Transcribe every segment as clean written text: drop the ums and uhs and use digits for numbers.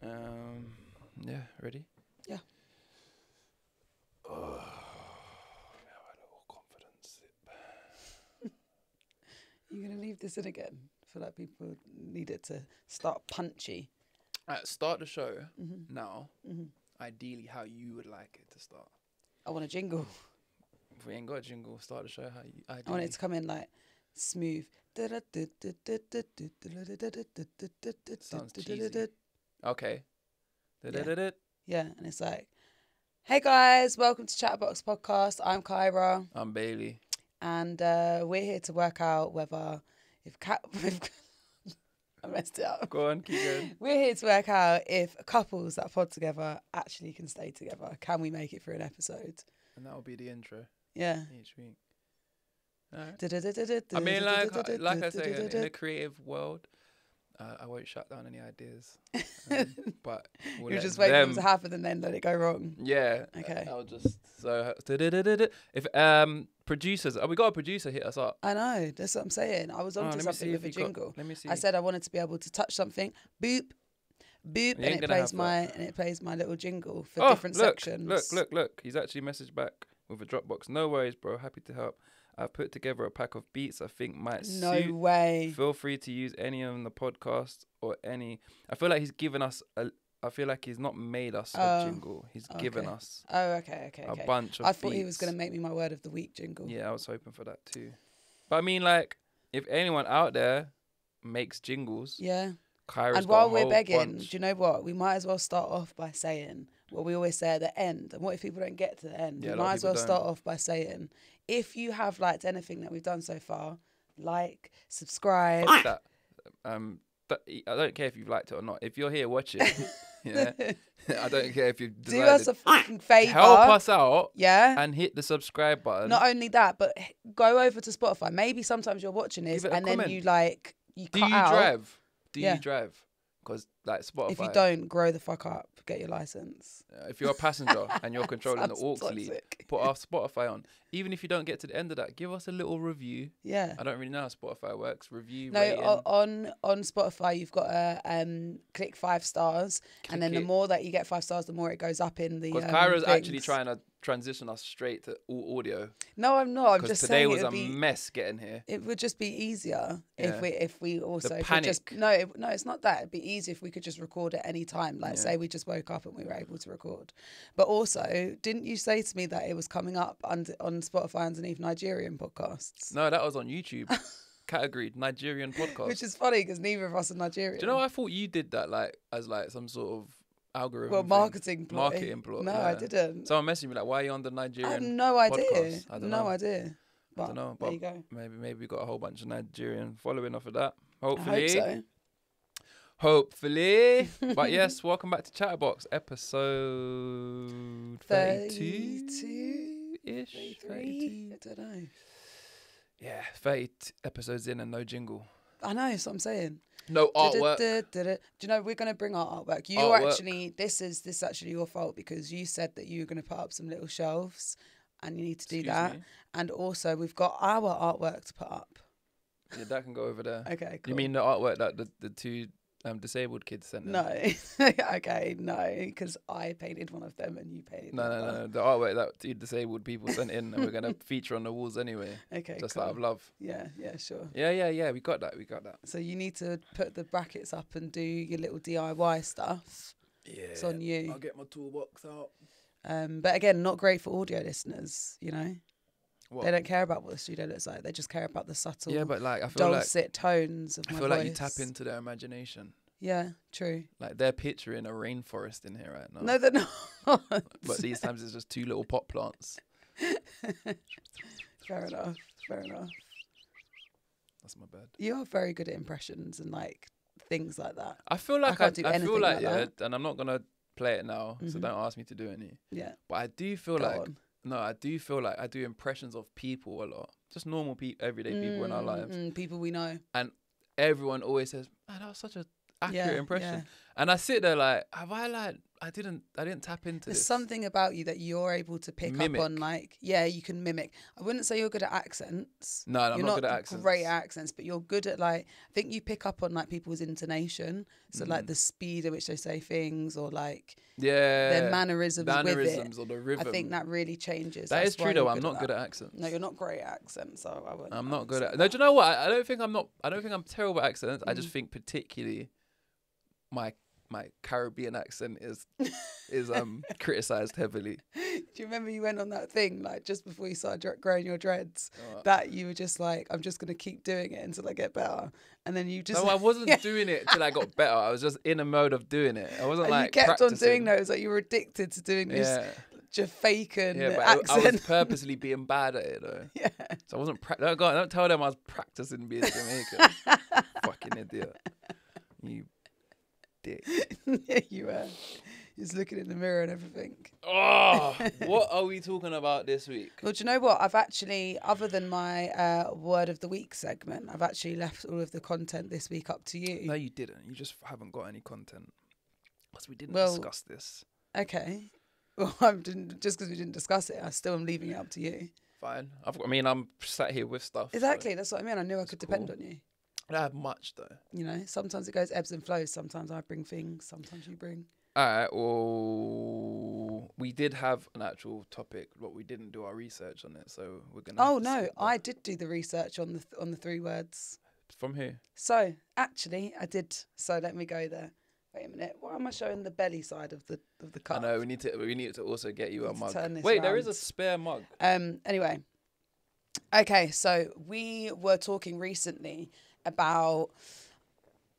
Yeah, ready? Yeah. Oh, have a little confidence sip. You're going to leave this in again? I feel like people need it to start punchy. Start the show now. Mm-hmm. Ideally, how you would like it to start. I want a jingle. If we ain't got a jingle, start the show how you ideally. I want it to come in like smooth. Sounds cheesy. Okay. Yeah, and it's like, hey guys, welcome to CHATABOX podcast. I'm Kyra. I'm Bailey. And we're here to work out whether I messed it up. Go on, keep going. We're here to work out if couples that pod together actually can stay together. Can we make it through an episode? And that will be the intro. Yeah. Each week. Right. I mean, like I say, in a creative world, I won't shut down any ideas. But we'll you're just waiting for it to happen and then let it go wrong. Yeah. Okay. I'll just if producers, we got a producer hit us up. I know. That's what I'm saying. I was onto something with a jingle. Let me see. I said I wanted to be able to touch something. Boop, boop, and it plays my little jingle for different sections. Look. He's actually messaged back with a Dropbox. No worries, bro. Happy to help. I've put together a pack of beats I think might suit. No way. Feel free to use any on the podcast or any. I feel like he's given us I feel like he's not made us a jingle. He's given us a bunch of I thought beats. He was going to make me my word of the week jingle. Yeah, I was hoping for that too. But I mean, like, if anyone out there makes jingles, yeah. Kyra's and while got a we're whole begging, bunch. do you know what? We might as well start off by saying what we always say at the end. And what if people don't get to the end? Yeah, we might as well start off by saying, if you have liked anything that we've done so far, like, subscribe. That. I don't care if you've liked it or not. If you're here watching, yeah, I don't care if you've do us a fucking favour. Help us out, yeah, and hit the subscribe button. Not only that, but go over to Spotify. Maybe sometimes you're watching this and then you cut out. Do you drive? Because like Spotify. If you don't, grow the fuck up. Get your license. If you're a passenger and you're controlling the aux lead, put our Spotify on. Even if you don't get to the end of that, give us a little review. Yeah. I don't really know how Spotify works. Review. No, rating. on Spotify you've got to click 5 stars, and then the more that you get 5 stars, the more it goes up in the. Because Kyra's actually trying to transition us straight to all audio. No, I'm not. I'm just saying today was a mess getting here. It would just be easier if we also the panic. no, it's not that. It'd be easy if we could just record at any time. Like say we just woke up and we were able to record. But also, didn't you say to me that it was coming up on Spotify underneath Nigerian podcasts? No, that was on YouTube. Category Nigerian podcast. Which is funny because neither of us are Nigerian. Do you know? I thought you did that as some sort of algorithm. Well, marketing plot. No, I didn't. Someone messaged me like, "Why are you on the Nigerian?" I have no idea. Podcast? I don't know. idea. But I don't know. There you go. Maybe we got a whole bunch of Nigerian following off of that. Hopefully. I hope so. Hopefully. But yes, welcome back to CHATABOX, episode 32-ish. 33? I don't know. Yeah, 30 episodes in and no jingle. I know, that's what I'm saying. No artwork. Do you know, we're going to bring our artwork. This is actually your fault because you said that you were going to put up some little shelves and you need to do that. And also, we've got our artwork to put up. Yeah, that can go over there. Okay, cool. You mean the artwork that the two disabled kids sent in? No. Okay, no, because I painted one of them and you painted No. The artwork that two disabled people sent in and we're going to feature on the walls anyway. Okay, just cool. out of love. Yeah, sure. Yeah, we got that. So you need to put the brackets up and do your little DIY stuff. Yeah. It's on you. I'll get my toolbox out. But again, not great for audio listeners, you know? What? They don't care about what the studio looks like. They just care about the subtle, but like I feel dulcet tones of my voice. I feel like you tap into their imagination. Yeah, true. Like they're picturing a rainforest in here right now. No, they're not. But these times it's just 2 little pot plants. Fair enough. That's my bad. You are very good at impressions and like things like that. I feel like I feel like that. And I'm not gonna play it now, so don't ask me to do any. Yeah. But I do feel I do feel like I do impressions of people a lot. Just normal people, everyday people in our lives. People we know. And everyone always says, "Man, that was such a accurate impression." And I sit there like, I didn't tap into There's this. something about you that you're able to pick up on, like, yeah, you can mimic. I wouldn't say you're good at accents. No, I'm you're not good at accents. Great at accents, but you're good at, like, I think you pick up on, like, people's intonation. So, like, the speed at which they say things, or, like, their mannerisms with it. Or the rhythm. I think that really changes. That is true, though. I'm not good at accents. No, you're not great at accents, so I wouldn't. I'm not good at. No, do you know what? I don't think I'm terrible at accents. I just think particularly my Caribbean accent is criticized heavily. Do you remember you went on that thing, like, just before you started growing your dreads, that you were just like, I'm just gonna keep doing it until I get better, and then you just. No, I wasn't doing it till I got better. I was just in a mode of doing it. I wasn't like. You kept practicing. on doing those, like you were addicted to doing this Jamaican accent. I was purposely being bad at it though. Yeah. So I wasn't. Don't tell them I was practicing being Jamaican. Fucking idiot. You. Dick. Yeah, you were. He's looking in the mirror and everything. Oh, what are we talking about this week? Well, do you know what? I've actually, other than my word of the week segment, I've actually left all of the content this week up to you. No, you didn't. You just haven't got any content. Because we didn't discuss this. Okay. Well, just because we didn't discuss it, I still am leaving it up to you. Fine. I'm sat here with stuff. Exactly. So that's what I mean. I knew I could depend on you. I don't have much though. You know, sometimes it goes ebbs and flows. Sometimes I bring things. Sometimes you bring. All right. Well, we did have an actual topic, but we didn't do our research on it, so we're gonna. Oh no, I did do the research on the 3 words. From who? So actually, I did. So let me go there. Wait a minute. Why am I showing the belly side of the cup? I know we need to also get you a mug. Wait, there is a spare mug. Anyway. Okay, so we were talking recently about,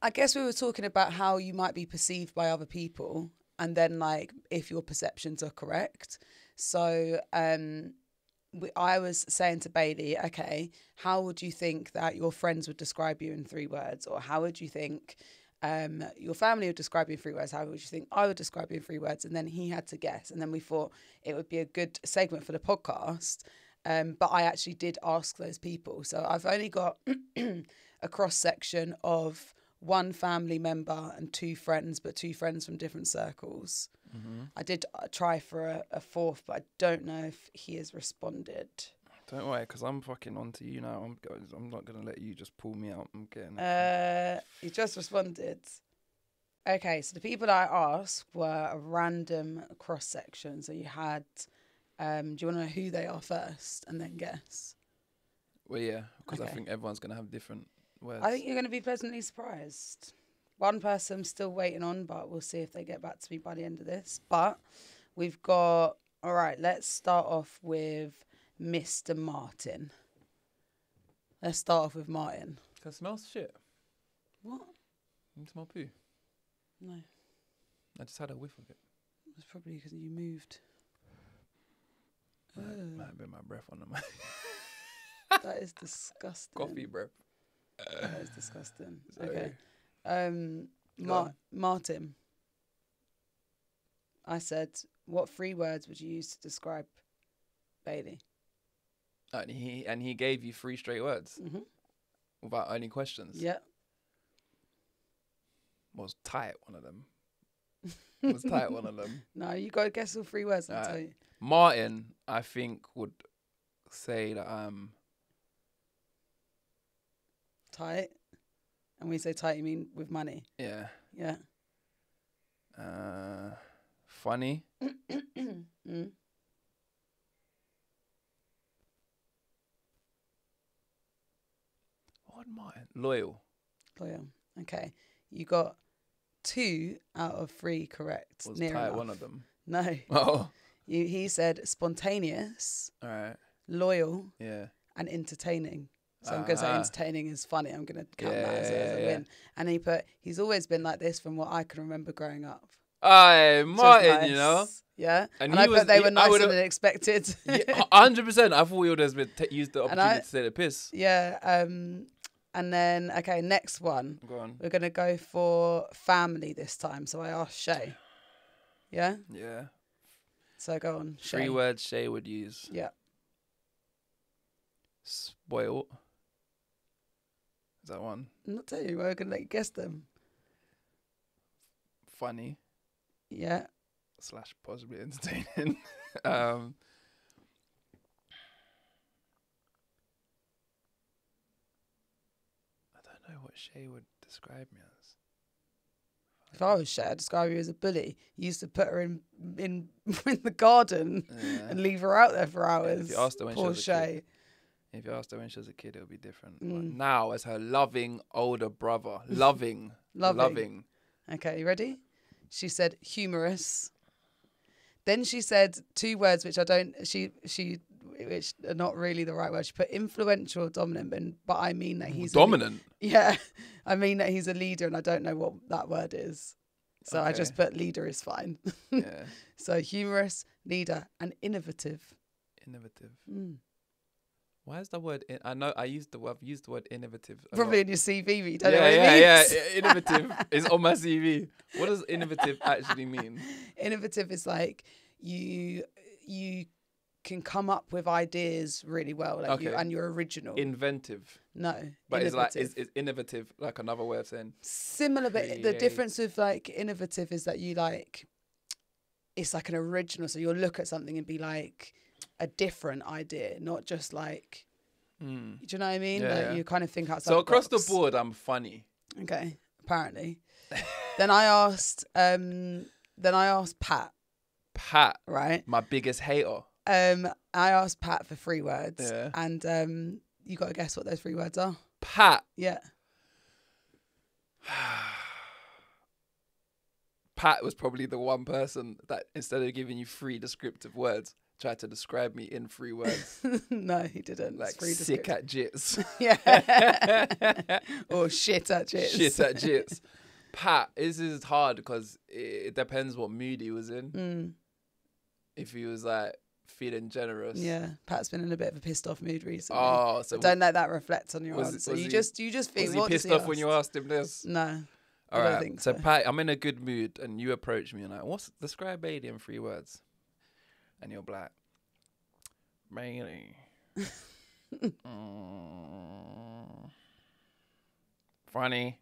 I guess we were talking about how you might be perceived by other people, and then like if your perceptions are correct. So I was saying to Bailey, okay, how would you think that your friends would describe you in 3 words? Or how would you think your family would describe you in 3 words? How would you think I would describe you in 3 words? And then he had to guess. And then we thought it would be a good segment for the podcast. But I actually did ask those people. So I've only got a cross-section of 1 family member and 2 friends, but 2 friends from different circles. Mm-hmm. I did try for a 4th, but I don't know if he has responded. Don't worry, because I'm fucking onto you now. I'm not going to let you just pull me out. I'm getting He just responded. Okay, so the people I asked were a random cross-section. So you had... do you want to know who they are first and then guess? Well, yeah, because I think everyone's going to have different words. I think you're going to be pleasantly surprised. 1 person I'm still waiting on, but we'll see if they get back to me by the end of this. But we've got... All right, let's start off with Mr. Martin. Let's start off with Martin. Can it smell shit? What? You smell poo? No. I just had a whiff of it. It's probably because you moved. Might have been my breath on the mic. That is disgusting. Coffee breath. That is disgusting. Sorry. Okay. Martin. I said, what 3 words would you use to describe Bailey? And he gave you 3 straight words? Mm-hmm. Without any questions? Yeah. Was tight, one of them. Was tight, one of them. No, you got to guess all 3 words and I'll tell you. Martin, I think, would say that tight. And when you say tight, you mean with money? Yeah. Yeah. Funny. Mm. What Martin? Loyal. Okay. You got 2 out of 3 correct. Was near tight enough. one of them? No. Oh. He said spontaneous. All right. Loyal. Yeah. And entertaining. So I'm going to say entertaining is funny. I'm going to count that as a win. And he put, he's always been like this from what I can remember growing up. Aye, Martin, nice. You know? Yeah. And I bet they were nicer than expected. 100%. I thought he would have used the opportunity to say the piss. Yeah. And then, okay, next one. Go on. We're going to go for family this time. So I asked Shay. Yeah? Yeah. So go on, Shay. 3 words Shay would use. Yeah. Spoiled. Is that one? I'm not telling you. We're going to let you guess them. funny. Yeah. / possibly entertaining. I don't know what Shay would describe me as. If I was Shay, I'd describe you as a bully. You used to put her in the garden and leave her out there for hours. If you asked her when Poor she was Shay. a kid, if you asked her when she was a kid, it would be different. But now, as her loving older brother, loving. Okay, you ready? She said humorous. Then she said 2 words which I don't. Which are not really the right word. She put influential, dominant, but I mean that he's dominant. Yeah, I mean that he's a leader, and I don't know what that word is. So Okay. I just put leader is fine. Yeah. So humorous, leader, and innovative. Innovative. Why is the word? I've used the word innovative. Probably in your CV, but you don't know what it means. Yeah. Innovative is on my CV. What does innovative actually mean? Innovative is like you can come up with ideas really well, like and you're original. Inventive. No, but innovative. it's like is innovative like another way of saying similar, but the difference with like innovative is that you like it's like an original. So you'll look at something and be like a different idea, not just like. Do you know what I mean? Yeah, like you kind of think outside. So the across box. the board, I'm funny. Okay, apparently. Then I asked Pat. Pat, right? My biggest hater. I asked Pat for 3 words, Yeah. and you got to guess what those 3 words are. Pat. Yeah. Pat was probably the one person that instead of giving you 3 descriptive words, tried to describe me in 3 words. No, he didn't. Like sick at jits. Yeah. Or shit at jits. Shit at jits. Pat, this is hard because it depends what mood he was in. If he was like feeling generous. Yeah, Pat's been in a bit of a pissed off mood recently. Oh, so don't let that reflect on your answer. You just think. Was he pissed off when you asked him this? No. All I right. don't think so Pat, I'm in a good mood, and you approach me and like, describe Bailey in 3 words, and you're black. Bailey. Funny.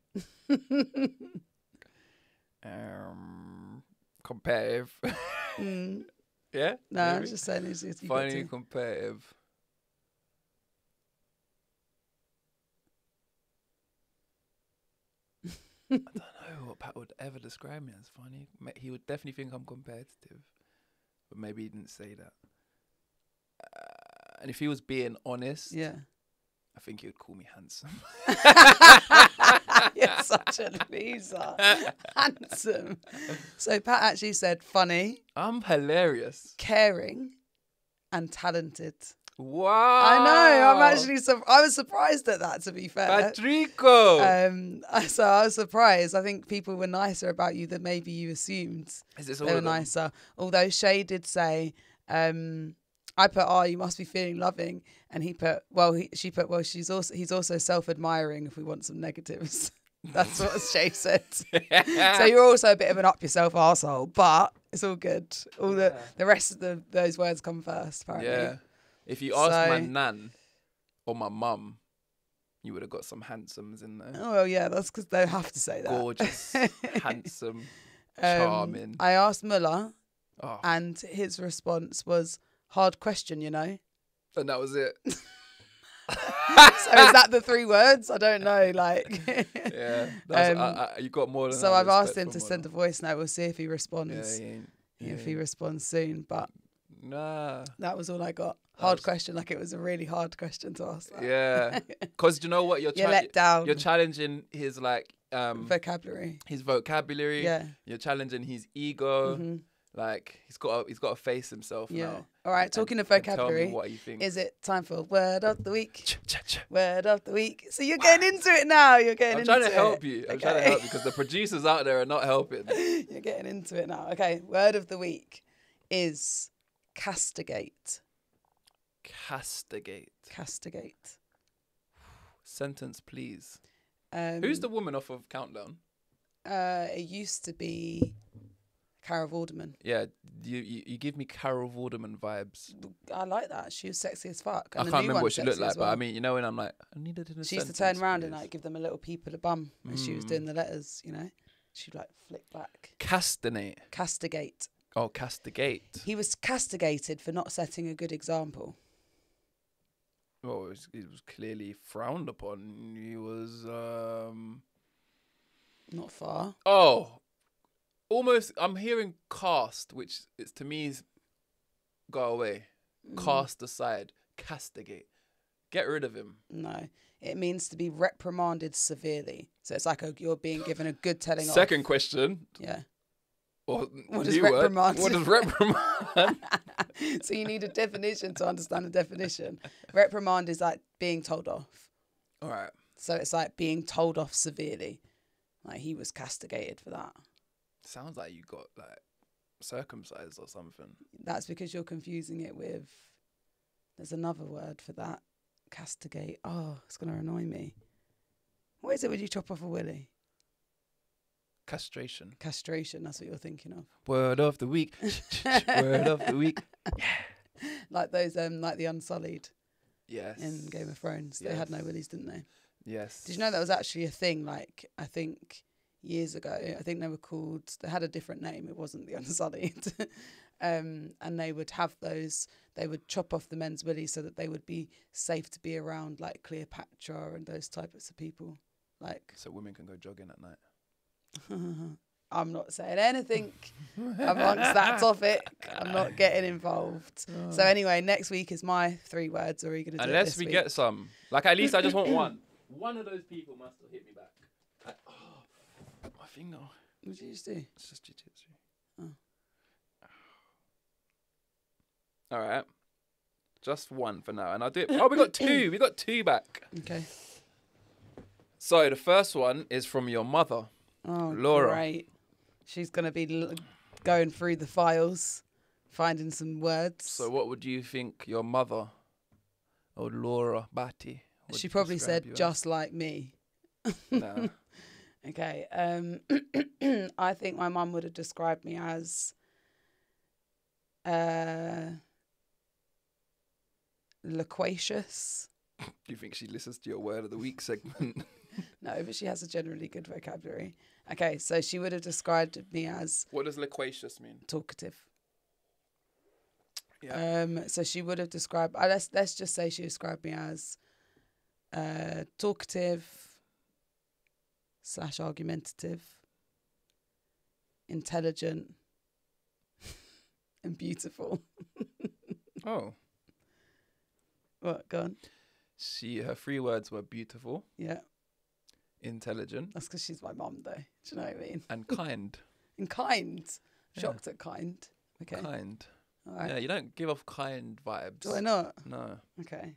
Competitive. Yeah? No, I'm just saying it's funny and competitive. I don't know what Pat would ever describe me as funny. He would definitely think I'm competitive, but maybe he didn't say that. And if he was being honest, yeah, I think he would call me handsome. You're such a loser. Handsome. So Pat actually said funny. I'm hilarious. Caring and talented. Wow. I know. I was surprised at that, to be fair. Patrico. So I was surprised. I think people were nicer about you than maybe you assumed. Is this they all were of them? nicer. Although Shay did say, I put, you must be feeling loving. And he put, she put, he's also self-admiring if we want some negatives. That's what Shay said. So you're also a bit of an up yourself arsehole, but it's all good. All the rest of those words come first, apparently. Yeah. If you asked my nan or my mum, you would have got some handsomes in there. Oh, well, yeah, that's because they have to say that. Gorgeous, handsome, charming. I asked Muller, and his response was, hard question, you know. And that was it. So is that the 3 words? I don't know. Like, yeah, you got more than. So I've asked him to send a voice note. We'll see if he responds. Yeah, if he responds soon, but nah, that was all I got. Hard question, like it was a really hard question to ask. That. Yeah, because you know what, you're let down. You're challenging his vocabulary. His vocabulary. Yeah. You're challenging his ego. Mm-hmm. Like he's got to face himself now. All right. Talking of vocabulary, tell me what you think. Is it time for word of the week? Word of the week. So you're getting into it now. I'm trying to help you. I'm trying to help you because the producers out there are not helping. You're getting into it now. Okay. Word of the week is castigate. Castigate. Castigate. Sentence, please. Who's the woman off of Countdown? It used to be Carol Vorderman. Yeah, you give me Carol Vorderman vibes. I like that. She was sexy as fuck. And I can't remember what she looked like, but I mean, you know, when I'm like, I needed to. She used to turn around and like give them a little peep at the bum as she was doing the letters, you know. She'd like flick back. Castigate. Oh, castigate. He was castigated for not setting a good example. Oh, it was clearly frowned upon. He was not far. Oh, almost. I'm hearing cast, which is to me is go away. Cast aside. Castigate. Get rid of him. No, it means to be reprimanded severely. So it's like you're being given a good telling off. Second question. Yeah. Or what does reprimand? What does reprimand? So you need a definition to understand the definition. Reprimand is like being told off. All right. So it's like being told off severely. Like he was castigated for that. Sounds like you got like circumcised or something. That's because you're confusing it with. There's another word for that. Castigate. Oh, it's going to annoy me. What is it when you chop off a willy? Castration. Castration, that's what you're thinking of. Word of the week. Word of the week. Yeah. Like those, like the Unsullied. Yes. In Game of Thrones. Yes. They had no willies, didn't they? Yes. Did you know that was actually a thing, like, I think years ago? I think they were called, they had a different name. It wasn't the Unsullied. And they would have those, they would chop off the men's willies so that they would be safe to be around, like Cleopatra and those types of people. Like. So women can go jogging at night. I'm not saying anything amongst that topic. I'm not getting involved. So anyway, next week is my 3 words. Or are you going to do it Unless this we week? get some. Like, at least I just want one. One of those people must have hit me back. My finger. What did you just do? It's just jiu-jitsu. Oh. All right. Just one for now. And I'll do it. Oh, we got 2. We got 2 back. Okay. So the first one is from your mother. Oh, Laura. Great. She's going to be going through the files, finding some words. So what would you think your mother, or Laura Batty, she probably said, just like me. No. Okay. I think my mum would have described me as loquacious. Do you think she listens to your word of the week segment? No, but she has a generally good vocabulary. Okay, so she would have described me as... What does loquacious mean? Talkative. Yeah. So she would have described... let's just say she described me as talkative / argumentative, intelligent, and beautiful. Oh. What? Go on. Her 3 words were beautiful. Yeah. Intelligent. That's because she's my mum, though. Do you know what I mean? And kind. And kind. Shocked at kind. Okay. Kind. All right. Yeah, you don't give off kind vibes. Do I not? No. Okay.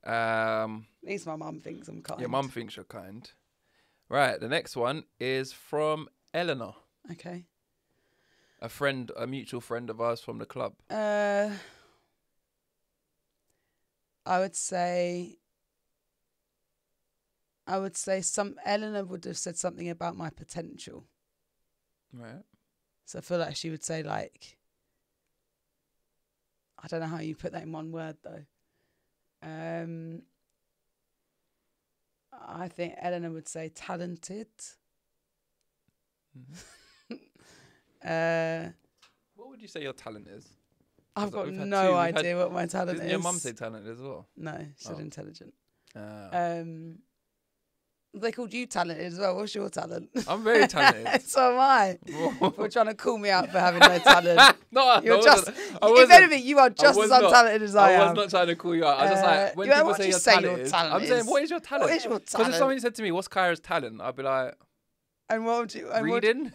At least my mum thinks I'm kind. Your mum thinks you're kind. Right, the next one is from Eleanor. Okay. A mutual friend of ours from the club. I would say Eleanor would have said something about my potential. Right. So I feel like she would say, like, I don't know how you put that in one word though. I think Eleanor would say talented. Mm-hmm. What would you say your talent is? I've got no idea what my talent is. Didn't your mum say talent as well? No, she said intelligent. They called you talented as well. What's your talent? I'm very talented. So am I. You're trying to call me out for having no talent. No, you're just. If anything, you are just as untalented as I am. I was not trying to call you out. I was just like, when people say your talent, I'm saying, what is your talent? What is your talent? Because if somebody said to me, "What's Kyra's talent?" I'd be like, "And what would you?" Reading.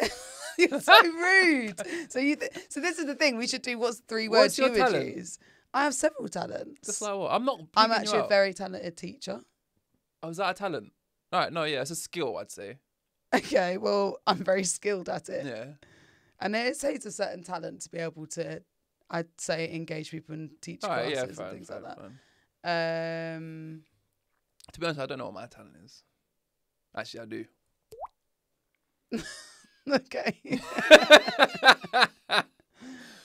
You're so rude. So so this is the thing. We should do. What's 3 words you would use? I have several talents. Just like what? I'm actually a very talented teacher. Oh, is that a talent? All right, no, yeah, it's a skill, I'd say. Okay, well, I'm very skilled at it. Yeah. And it takes a certain talent to be able to, I'd say, engage people and teach classes and things like that. To be honest, I don't know what my talent is. Actually, I do. Okay.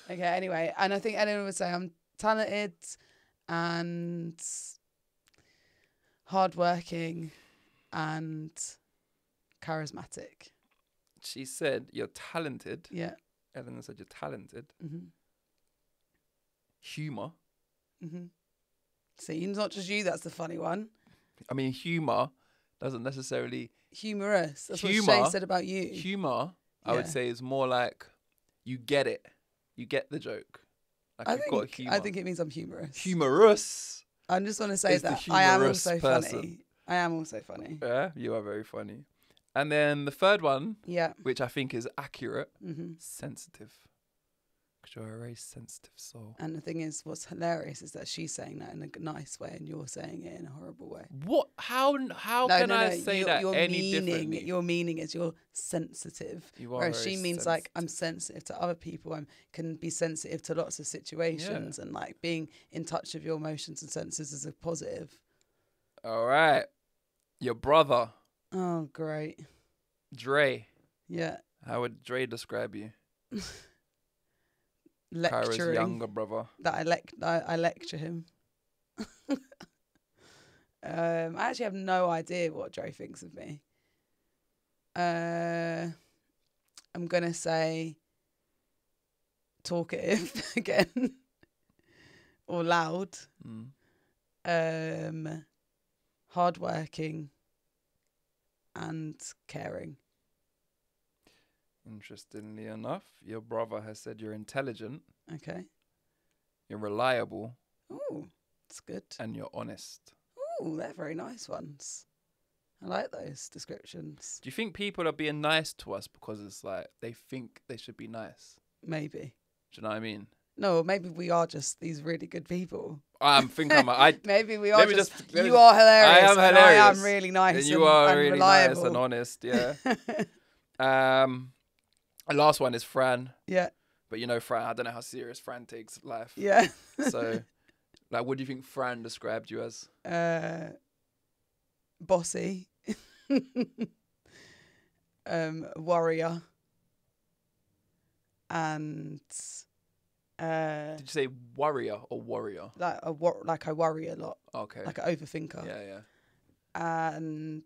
Okay, anyway. And I think Eleanor would say I'm talented and hardworking and charismatic. She said you're talented. Yeah. Eleanor said you're talented. Mm-hmm. Humour. Mm-hmm. See, it's not just you that's the funny one. I mean, humour doesn't necessarily... Humorous. That's Humour, what Shay said about you. Humour, I would say, is more like you get it. You get the joke. Like you've got humour. I think it means I'm humorous. Humorous. I just want to say that I am also funny. I am also funny. Yeah, you are very funny. And then the third one, which I think is accurate, sensitive. Because you're a very sensitive soul. And the thing is, what's hilarious is that she's saying that in a nice way and you're saying it in a horrible way. What? How can I say that any differently? Your meaning is you're sensitive. You are whereas she means sensitive. Like, I'm sensitive to other people. I can be sensitive to lots of situations and like being in touch with your emotions and senses is a positive. All right. Your brother. Oh, great. Dre. Yeah. How would Dre describe you? Lecturing. Kyra's younger brother. That I lecture him. I actually have no idea what Dre thinks of me. I'm gonna say talkative again. Or loud. Hardworking. And caring. Interestingly enough, your brother has said you're intelligent. Okay. You're reliable. Ooh, that's good. And you're honest. Ooh, they're very nice ones. I like those descriptions. Do you think people are being nice to us because it's like they think they should be nice? Maybe. Do you know what I mean? No, maybe we are just these really good people. Maybe we are just you are hilarious. I am hilarious. I am really nice. And you are and really reliable. nice and honest, yeah. The last one is Fran. Yeah. But you know Fran, I don't know how serious Fran takes life. Yeah. So, like, what do you think Fran described you as? Bossy. Warrior. And... did you say warrior or warrior? Like I worry a lot. Okay. Like an overthinker. Yeah. And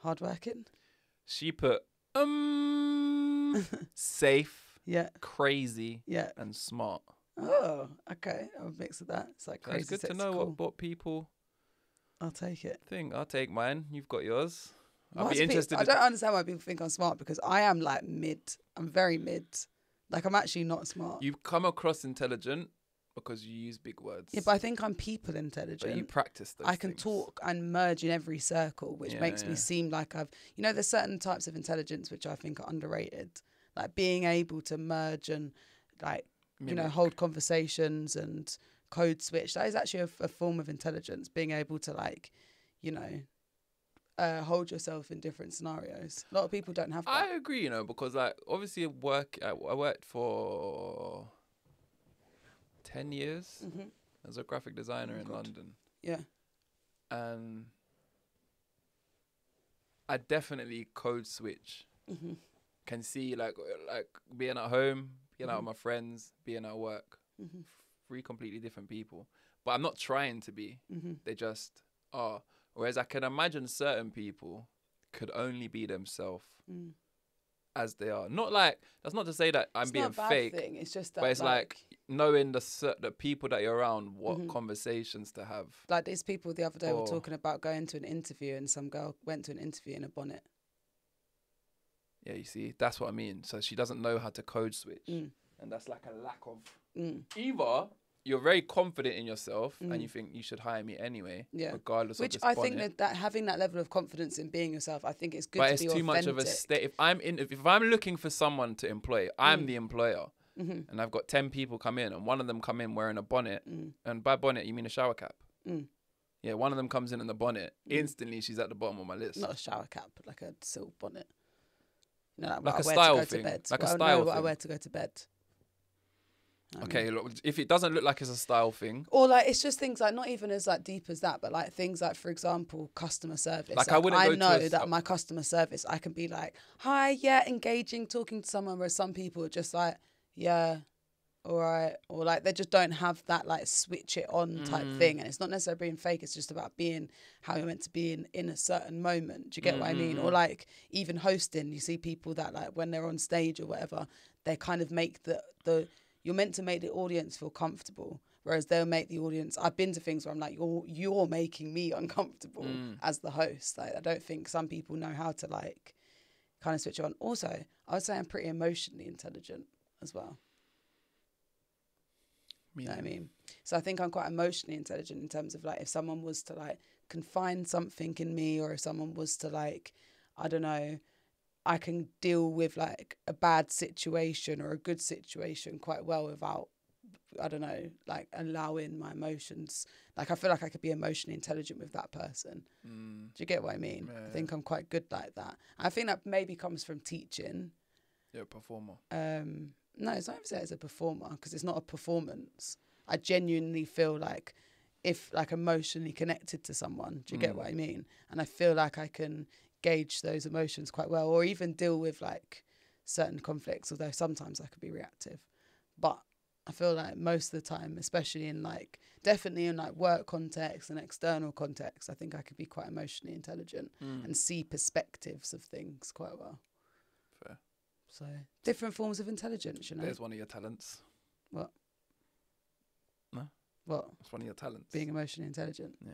hardworking. She put safe, crazy, and smart. Oh, okay. I'll mix with that. It's like crazy. It's good to know what people. I'll take it. I'll take mine. You've got yours. I'll be interested. I don't understand why people think I'm smart because I am like mid. I'm very mid. Like I'm actually not smart. You come across intelligent because you use big words. Yeah, but I think I'm people intelligent. But you practice those I can talk and merge in every circle, which makes me seem like there's certain types of intelligence which I think are underrated. Like being able to merge and like, hold conversations and code switch. That is actually a form of intelligence, being able to like, hold yourself in different scenarios. A lot of people don't have that. I agree, because like obviously I worked for 10 years as a graphic designer in London. Yeah. And I definitely code switch. Can see like being at home, being out with my friends, being at work. 3 completely different people. But I'm not trying to be. They just are. Whereas I can imagine certain people could only be themselves as they are. Not like, that's not to say that I'm being fake. Thing. It's just that, but it's like knowing the people that you're around, what conversations to have. Like these people the other day were talking about going to an interview and some girl went to an interview in a bonnet. Yeah, you see, that's what I mean. So she doesn't know how to code switch. And that's like a lack of... Either you're very confident in yourself and you think you should hire me anyway, regardless of this bonnet. Which I think that having that level of confidence in being yourself, I think it's good to be authentic. But it's too much of a state. If I'm looking for someone to employ, I'm the employer. And I've got 10 people come in and one of them come in wearing a bonnet. And by bonnet, you mean a shower cap. Yeah, one of them comes in the bonnet. Instantly, she's at the bottom of my list. Not a shower cap, but like a silk bonnet. Like a style thing. Like a style thing. What I wear to go to bed. Okay, look, if it doesn't look like it's a style thing. Or like, it's just things like, not even as like deep as that, but like things like, for example, customer service. Like I know that my customer service, I can be like, hi, engaging, talking to someone, where some people are just like, all right, or like they just don't have that like switch it on type thing. And it's not necessarily being fake, it's just about being how you're meant to be in a certain moment. Do you get what I mean? Or like even hosting, you see people that like when they're on stage or whatever, they kind of make the you're meant to make the audience feel comfortable, whereas they'll make the audience, I've been to things where I'm like, you're making me uncomfortable as the host. Like I don't think some people know how to like kind of switch it on. Also, I would say I'm pretty emotionally intelligent as well. You know what I mean? So I think I'm quite emotionally intelligent in terms of like if someone was to like confine something in me, or if someone was to like, I don't know, I can deal with like a bad situation or a good situation quite well without, I don't know, like allowing my emotions. Like I feel like I could be emotionally intelligent with that person. Do you get what I mean? Yeah. I think I'm quite good like that. I think that maybe comes from teaching. You're a performer. No, it's not even say it's a performer, because it's not a performance. I genuinely feel like if like emotionally connected to someone, do you get what I mean? And I feel like I can gauge those emotions quite well, or even deal with like certain conflicts, although sometimes I could be reactive. But I feel like most of the time, especially in like, definitely in like work context and external context, I think I could be quite emotionally intelligent and see perspectives of things quite well. Fair. So different forms of intelligence, you know. There's one of your talents. What? No. What? It's one of your talents. Being emotionally intelligent. Yeah.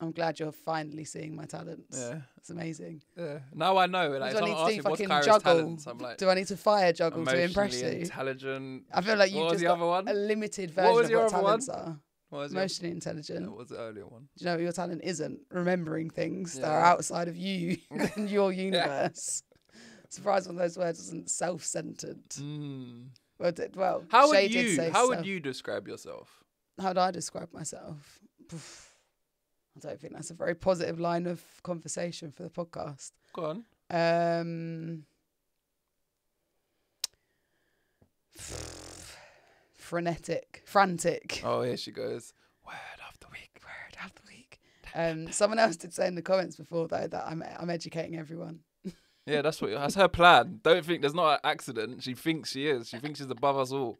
I'm glad you're finally seeing my talents. Yeah. It's amazing. Yeah. Now I know. Like, do I need to do what's Kyra's juggle? talents? I'm like, do I need to fire juggle to impress you? Intelligent. I feel like you've just got a limited version of what talents are. Emotionally intelligent. What was the earlier one? Do you know what your talent isn't? Remembering things that are outside of you and your universe. Surprised when those words isn't self-centered. Well, how would you describe yourself? How do I describe myself? I don't think that's a very positive line of conversation for the podcast. Go on. Frantic. Oh, here she goes. Word of the week. Someone else did say in the comments before though that I'm educating everyone. Yeah, that's her plan. Don't think there's not an accident. She thinks she is. She thinks she's above us all.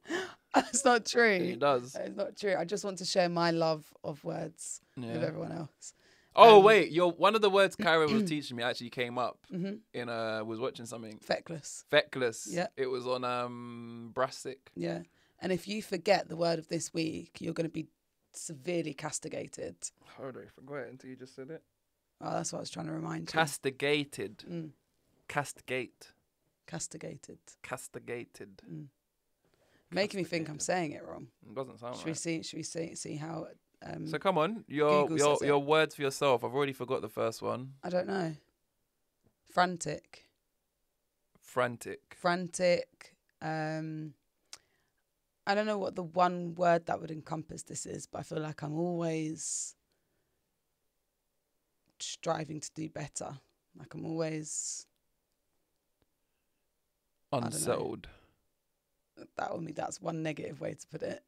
That's not true. She does. It's not true. I just want to share my love of words with everyone else. Oh wait, one of the words Kyra was teaching me actually came up in was watching something. Feckless. Yeah. It was on Brassic. Yeah. And if you forget the word of this week, you're going to be severely castigated. Hold on, I forgot it until you just said it. Oh, that's what I was trying to remind you. Castigated. Castigated. Making me think I'm saying it wrong. It doesn't sound right. Should we see how? So come on, your words for yourself. I've already forgot the first one. I don't know. Frantic. I don't know what the one word that would encompass this is, but I feel like I'm always striving to do better. Like I'm always unsettled. That's one negative way to put it.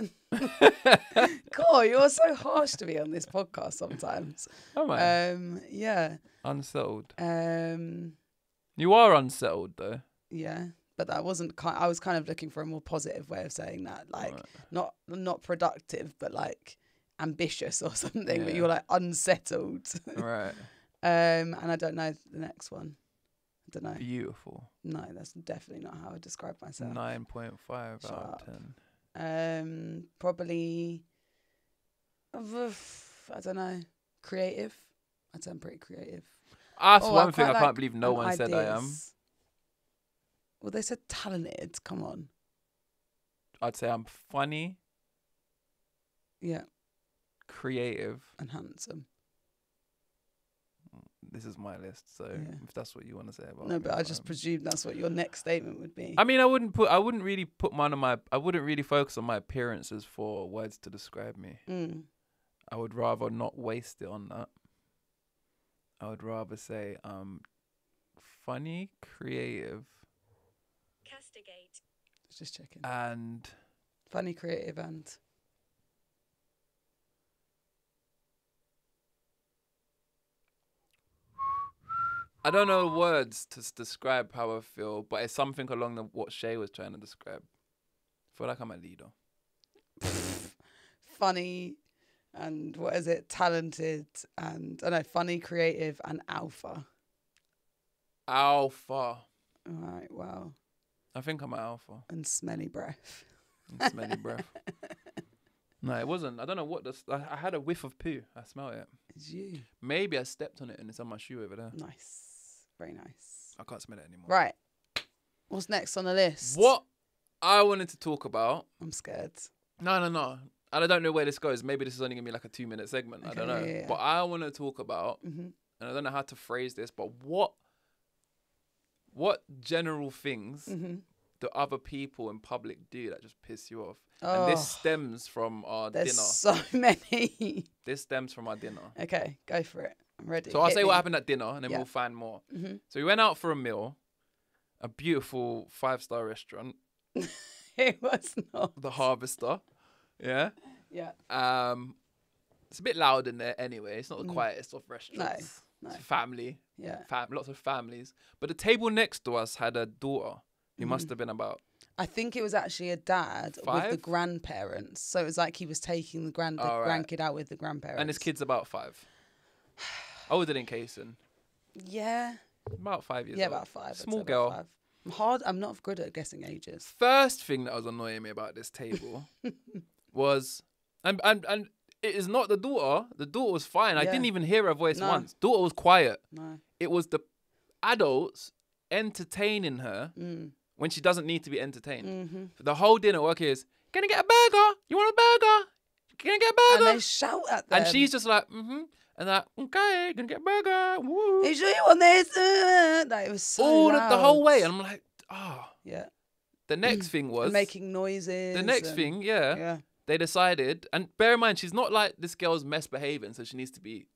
Cool, you're so harsh to me on this podcast sometimes. Oh my. Yeah. Unsettled. You are unsettled though. Yeah, but that wasn't. I was kind of looking for a more positive way of saying that, like not productive, but like ambitious or something. But you're like unsettled. Right. And I don't know the next one. I don't know. Beautiful. No, that's definitely not how I describe myself. 9.5 out of 10. Probably, I don't know, creative. I'd say I'm pretty creative. That's one thing I can't believe no one said I am. Well, they said talented. Come on. I'd say I'm funny. Yeah. Creative. And handsome. This is my list, so if that's what you want to say about no, but I just presume that's what your next statement would be. I mean, I wouldn't really focus on my appearances for words to describe me. I would rather not waste it on that. I would rather say funny, creative. Castigate. Just checking. And funny, creative, and I don't know words to describe how I feel, but it's something along what Shay was trying to describe. feel like I'm a leader. Funny and what is it? Talented and I don't know, funny, creative and alpha. Alpha. All right, well. I think I'm an alpha. And smelly breath. And smelly breath. No, it wasn't. I don't know what this. I had a whiff of poo. I smell it. It's you. Maybe I stepped on it and it's on my shoe over there. Nice. Very nice. I can't smell it anymore. Right. What's next on the list? What I wanted to talk about. I'm scared. No. And I don't know where this goes. Maybe this is only going to be like a 2-minute segment. Okay, I don't know. yeah. But I want to talk about, and I don't know how to phrase this, but what general things do other people in public do that just piss you off? Oh, and this stems from our dinner. There's so many. This stems from our dinner. Okay, go for it. I'm ready. So I'll say what happened at dinner and then we'll find more. So we went out for a meal, a beautiful 5-star restaurant. It was not. The Harvester. Yeah. Yeah. It's a bit loud in there anyway. It's not the quietest of restaurants. No. It's family. Yeah. Lots of families. But the table next to us had a daughter who must have been about, I think it was actually a dad 5? with the grandparents. So it was like he was taking the grandkid out with the grandparents. and his kid's about 5. Older than Kaysen. Yeah. About 5 years old. Yeah, about 5. Small girl. About 5. I'm not good at guessing ages. First thing that was annoying me about this table was, and it is not the daughter. The daughter was fine. I didn't even hear her voice once. Daughter was quiet. No. It was the adults entertaining her when she doesn't need to be entertained. The whole dinner work is, gonna get a burger? You want a burger? Gonna get a burger? And they shout at them. And she's just like, and like, okay, gonna get a burger. Woo. Are you sure you want this? Like, it was so loud. The whole way. And I'm like, Yeah. The next thing was... making noises. The next thing, they decided, and bear in mind, she's not like this girl's misbehaving, so she needs to be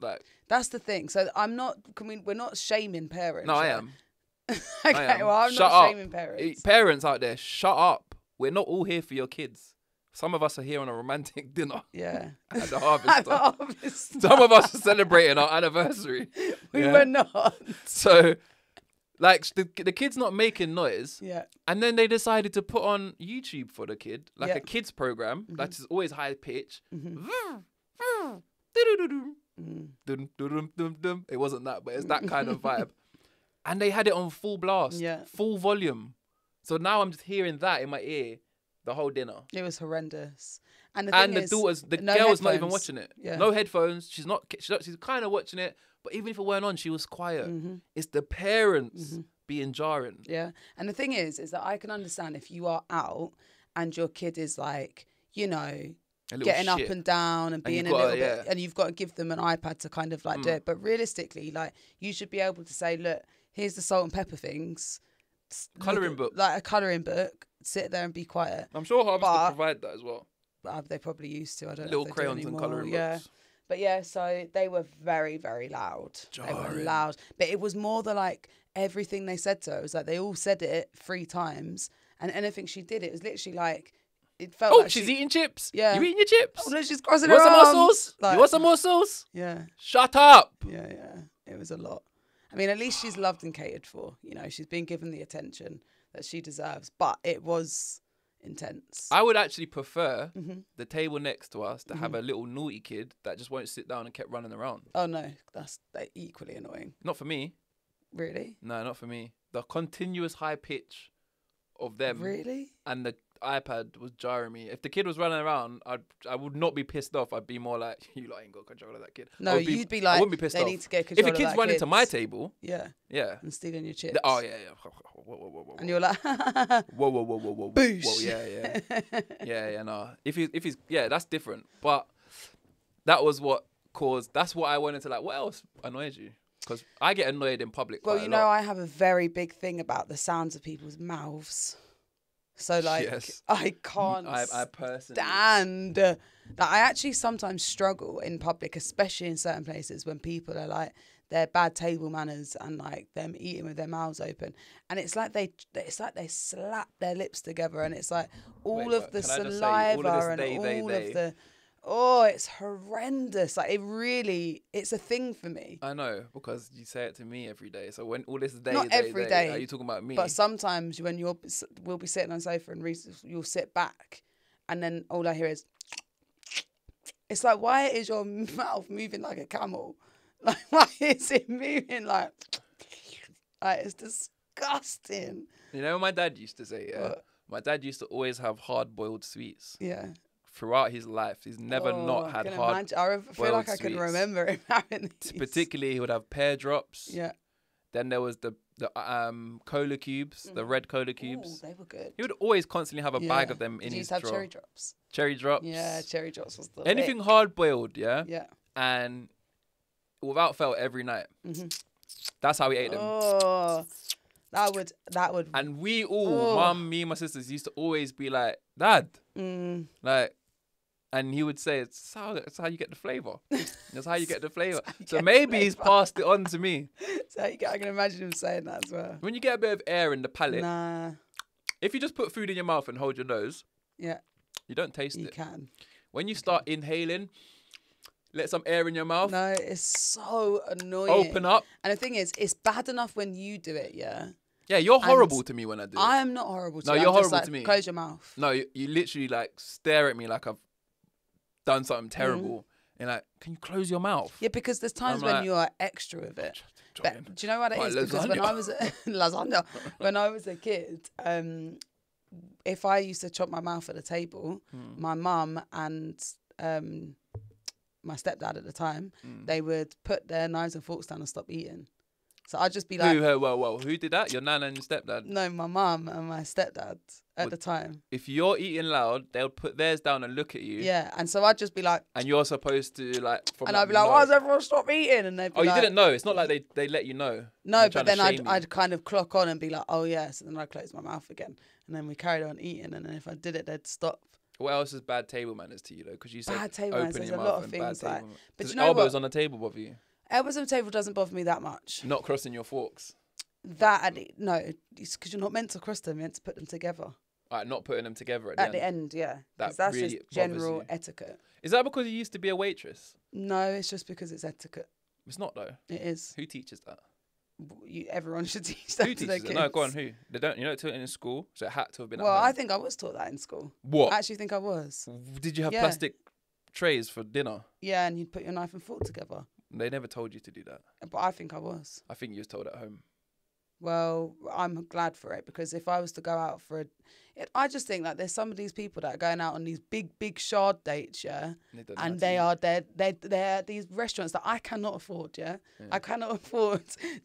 like... That's the thing. So I'm not, we're not shaming parents. No, I am. Okay, well, I'm Shut not up. shaming parents. Parents out there, shut up. We're not all here for your kids. Some of us are here on a romantic dinner. Yeah. At the Harvester. At the Harvester. Some of us are celebrating our anniversary. We were not. So, like, the kid's not making noise. Yeah. And then they decided to put on YouTube for the kid, like a kids program that is always high pitch. It wasn't that, but it's that kind of vibe. And they had it on full blast, full volume. So now I'm just hearing that in my ear the whole dinner. It was horrendous. And the girl's not even watching it. Yeah. No headphones. She's kind of watching it, but even if it weren't on, she was quiet. It's the parents being jarring. Yeah. And the thing is that I can understand if you are out and your kid is like, you know, getting up and down and being a little bit, and you've got to give them an iPad to kind of like do it. But realistically, like, you should be able to say, look, here's the salt and pepper things. Colouring book. Like a colouring book. Sit there and be quiet. I'm sure Harvester provide that as well. They probably used to. I don't know. Little crayons and colouring books. But yeah, so they were very, very loud. Jarring. They were loud. But it was more the like everything they said to her. It was like they all said it 3 times. And anything she did, it was literally like, it felt like she's eating chips. Yeah. You eating your chips? Oh, no, she's crossing her arms. You want some more sauce? Like, you want some more sauce? Yeah. Shut up. Yeah. It was a lot. I mean, at least she's loved and catered for. You know, she's been given the attention that she deserves. But it was intense. I would actually prefer the table next to us to have a little naughty kid that just won't sit down and kept running around. Oh, no. That's equally annoying. Not for me. Really? No, not for me. The continuous high pitch of them. Really? And the iPad was jarring me. If the kid was running around, I would not be pissed off. I'd be more like, you lot ain't got control of that kid. No, you'd be like, I wouldn't be pissed off. Need to get control if a kid's running to my table. Yeah. And stealing your chips. Oh, yeah. Whoa. And you're like, whoa. Boosh. Whoa, yeah, no. If he's, that's different. But that was what caused, that's what I wanted to like, what else annoys you? Because I get annoyed in public quite a lot. Well, you know, I have a very big thing about the sounds of people's mouths. So, like, I can't I personally stand. Like, I actually sometimes struggle in public, especially in certain places when people are like, they're bad table manners and like them eating with their mouths open, and it's like they slap their lips together, and it's like all of the saliva and all of the oh, it's horrendous. Like it's a thing for me. I know, because you say it to me every day. So when all this day, Not every day, are you talking about me? But sometimes when we'll be sitting on the sofa and you'll sit back, and then all I hear is, it's like, why is your mouth moving like a camel? Like, why is it moving like it's disgusting. You know what my dad used to say? Yeah, my dad used to always have hard-boiled sweets. Yeah. Throughout his life, he's never not had hard. I feel like I can remember him having these. Particularly, he would have pear drops. Yeah. Then there was the cola cubes, the red cola cubes. Oh, they were good. He would always constantly have a bag of them in his drawer. Did you have cherry drops? Cherry drops. Yeah, cherry drops was the anything hard boiled. Yeah. Yeah. And without fail, every night. That's how we ate them. Oh, that would. And we all, mum, me, my sisters, used to always be like, Dad, like. And he would say, it's how you get the flavour. That's how you get the flavour. So maybe he's passed it on to me. So I can imagine him saying that as well. When you get a bit of air in the palate, nah. If you just put food in your mouth and hold your nose, yeah, you don't taste it. You can. When you start inhaling, let some air in your mouth. No, it's so annoying. Open up. And the thing is, it's bad enough when you do it, yeah? Yeah, you're horrible to me when I do it. I am not horrible to you. No, you're horrible to me. Close your mouth. No, you literally like stare at me like I've done something terrible, and like, can you close your mouth? Yeah, because there's times when you are extra with it. But do you know what it is? Because when I was lasagna, when I was a kid, if I used to chop my mouth at the table, my mum and my stepdad at the time, they would put their knives and forks down and stop eating. So I'd just be like, who did that? Your nana and your stepdad? No, my mum and my stepdad at the time. If you're eating loud, they'll put theirs down and look at you. Yeah, and so I'd just be like, and you're supposed to like, and I'd be like, why does everyone stop eating? And they'd be you didn't know? It's not like they let you know. No, but then I'd kind of clock on and be like, oh yes, and then I'd close my mouth again, and then we carried on eating, and then if I did it, they'd stop. What else is bad table manners to you though? Because you said bad table manners. There's a lot of things like, but you know elbows on the table bother you? Elbows on the table doesn't bother me that much. Not crossing your forks. No, it's because you're not meant to cross them. You're meant to put them together. Not putting them together at the end. Yeah. That's really just general etiquette. Is that because you used to be a waitress? No, it's just because it's etiquette. It's not though. It is. Who teaches that? Everyone should teach that to their kids. No, go on. Who? They don't. You don't taught it in school, so it had to have been. Well, I think I was taught that in school. What? I actually think I was. Did you have plastic trays for dinner? Yeah, and you'd put your knife and fork together. They never told you to do that. But I think I was. I think you was told at home. Well, I'm glad for it, because if I was to go out for I just think that there's some of these people that are going out on these big shard dates, yeah, and they're these restaurants that I cannot afford, yeah. I cannot afford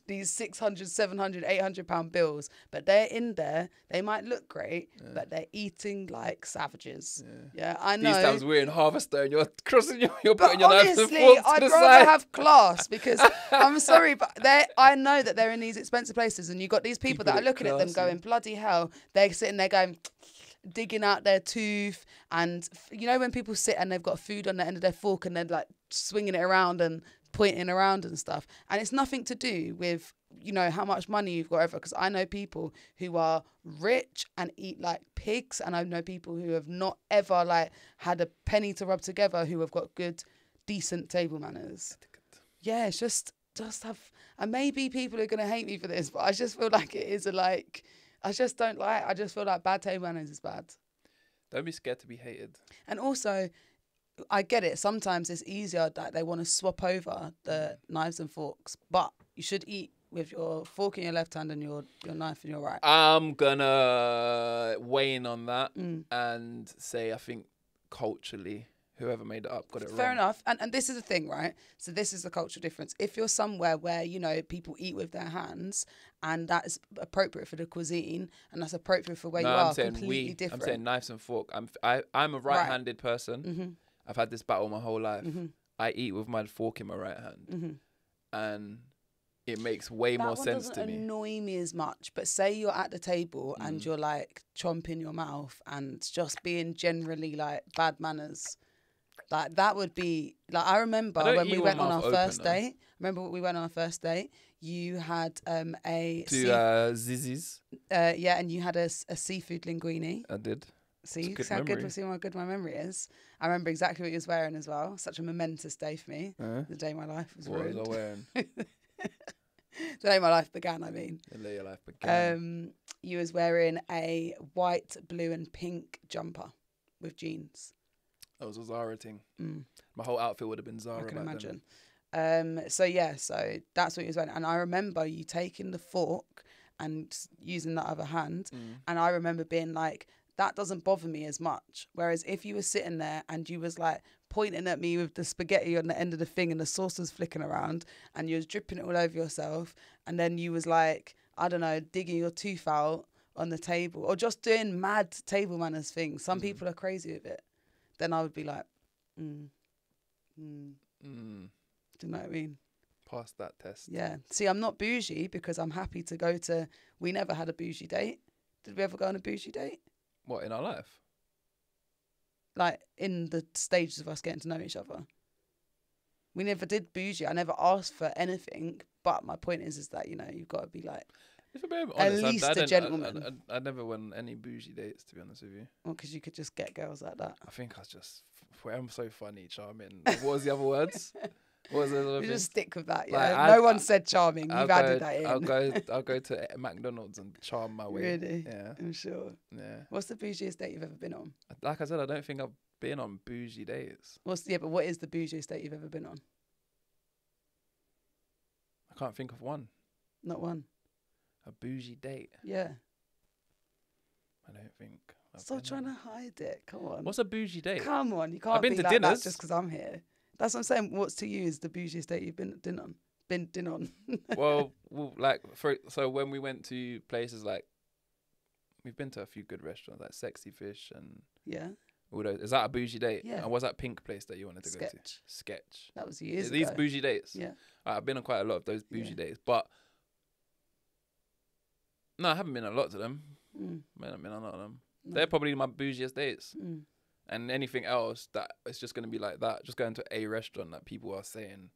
these 600, 700, 800 pound bills, but they're in there. They might look great, but they're eating like savages. Yeah, I know. These times we're in Harvester and you're crossing you're putting your knives and forks to the side. I'd rather have class, because I'm sorry, but I know that they're in these expensive places, and you've got these people that are looking at them going, bloody hell, they're sitting there going, digging out their tooth, and you know when people sit and they've got food on the end of their fork and they're like swinging it around and pointing around and stuff, and it's nothing to do with, you know, how much money you've got ever, because I know people who are rich and eat like pigs, and I know people who have not ever like had a penny to rub together who have got good, decent table manners. Yeah, it's just have, and maybe people are gonna hate me for this, but I just feel like it is I just feel like bad table manners is bad. Don't be scared to be hated. And also, I get it. Sometimes it's easier that they want to swap over the knives and forks, but you should eat with your fork in your left hand and your knife in your right. I'm gonna weigh in on that and say I think culturally, whoever made it up got it wrong. Fair enough. And this is the thing, right? So this is the cultural difference. If you're somewhere where, you know, people eat with their hands and that is appropriate for the cuisine and that's appropriate for where you are, completely different. I'm saying knives and fork. I'm a right-handed person. I've had this battle my whole life. I eat with my fork in my right hand. And it makes way more sense to me. That doesn't annoy me as much. But say you're at the table and you're like chomping your mouth and just being generally like bad manners. Like that would be like, I remember when we went on our first date. Remember when we went on our first date? You had Zizzi's. Yeah, and you had a seafood linguine. I did. See how good my memory is. I remember exactly what you was wearing as well. Such a momentous day for me. The day my life was ruined. What was I wearing? The day my life began, I mean. The day your life began. You was wearing a white, blue and pink jumper with jeans. That was a Zara thing. My whole outfit would have been Zara. I can imagine. So that's what you was wearing. And I remember you taking the fork and using that other hand. And I remember being like, that doesn't bother me as much. Whereas if you were sitting there and you was like pointing at me with the spaghetti on the end of the thing and the sauce was flicking around and you was dripping it all over yourself, and then you was like, I don't know, digging your tooth out on the table or just doing mad table manners things. Some people are crazy with it. Then I would be like, Do you know what I mean? Pass that test. Yeah. See, I'm not bougie because I'm happy to go to... We never had a bougie date. Did we ever go on a bougie date? What, in our life? Like, in the stages of us getting to know each other. We never did bougie. I never asked for anything. But my point is that, you know, you've got to be like... If I'm being honest, at least a gentleman. I never went on any bougie dates, to be honest with you. Well, because you could just get girls like that. I think I was just... I'm so funny, charming. What was the other words? What was the other You thing? just stick with that, yeah. Like, no one said charming. You've added that in. I'll go to McDonald's and charm my way. Really? Yeah. I'm sure. Yeah. What's the bougiest date you've ever been on? Like I said, I don't think I've been on bougie dates. But what is the bougiest date you've ever been on? I can't think of one. Not one. A bougie date? Yeah. I don't think. Stop trying to hide it. Come on. What's a bougie date? Come on. You can't be like that just because I'm here. That's what I'm saying. What's to you is the bougiest date you've been on? well, so when we went to places like, we've been to a few good restaurants like Sexy Fish and all those. Is that a bougie date? Yeah. And was that pink place that you wanted to go to? Sketch. That was years ago. These bougie dates? Yeah. I've been on quite a lot of those bougie dates, but no, I haven't been on a lot of them. I haven't been on a lot of them. No. They're probably my bougiest dates. And anything else that it's just going to be like that, just going to a restaurant that people are saying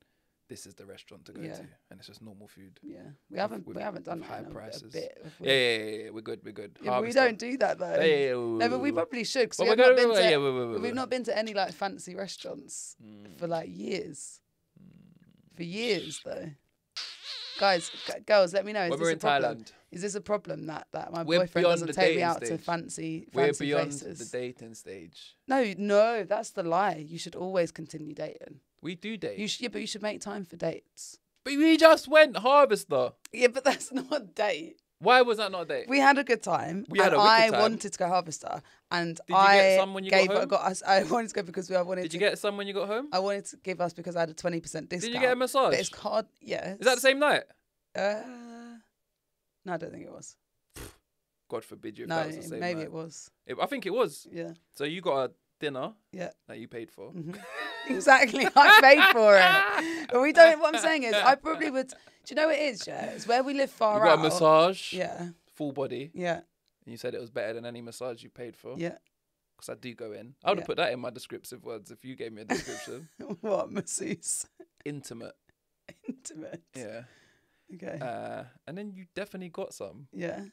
this is the restaurant to go to, and it's just normal food. Yeah, we haven't done high that prices. A bit, yeah, we're good. Yeah, we don't do that though. No, but we probably should because we've not been to any like fancy restaurants for like years. For years though. Guys, girls, let me know. When we're in Thailand. Is this a problem that my boyfriend doesn't take me out to fancy places? We're beyond the dating stage. No, that's the lie. You should always continue dating. We do date. But you should make time for dates. But we just went Harvester. Yeah, but that's not a date. Why was that not a date? We had a good time. I wanted to go Harvester, and did you get some when you got home? I wanted to go because I wanted. Did you get some when you got home? I wanted to give us because I had a 20% discount. Did you get a massage? But it's hard. Yes. Is that the same night? No, I don't think it was. God forbid you if that was the same maybe night. it was. I think it was. Yeah. So you got a dinner. Yeah. That you paid for. Exactly. I paid for it. But we don't. What I'm saying is, I probably would. Do you know what it is? Yeah. It's where we live far out. You got a massage. Yeah. Full body. Yeah. And you said it was better than any massage you paid for. Yeah. Because I do go in. I would have put that in my descriptive words if you gave me a description. What? Masseuse? Intimate. Yeah. Okay. And then you definitely got some. Yeah.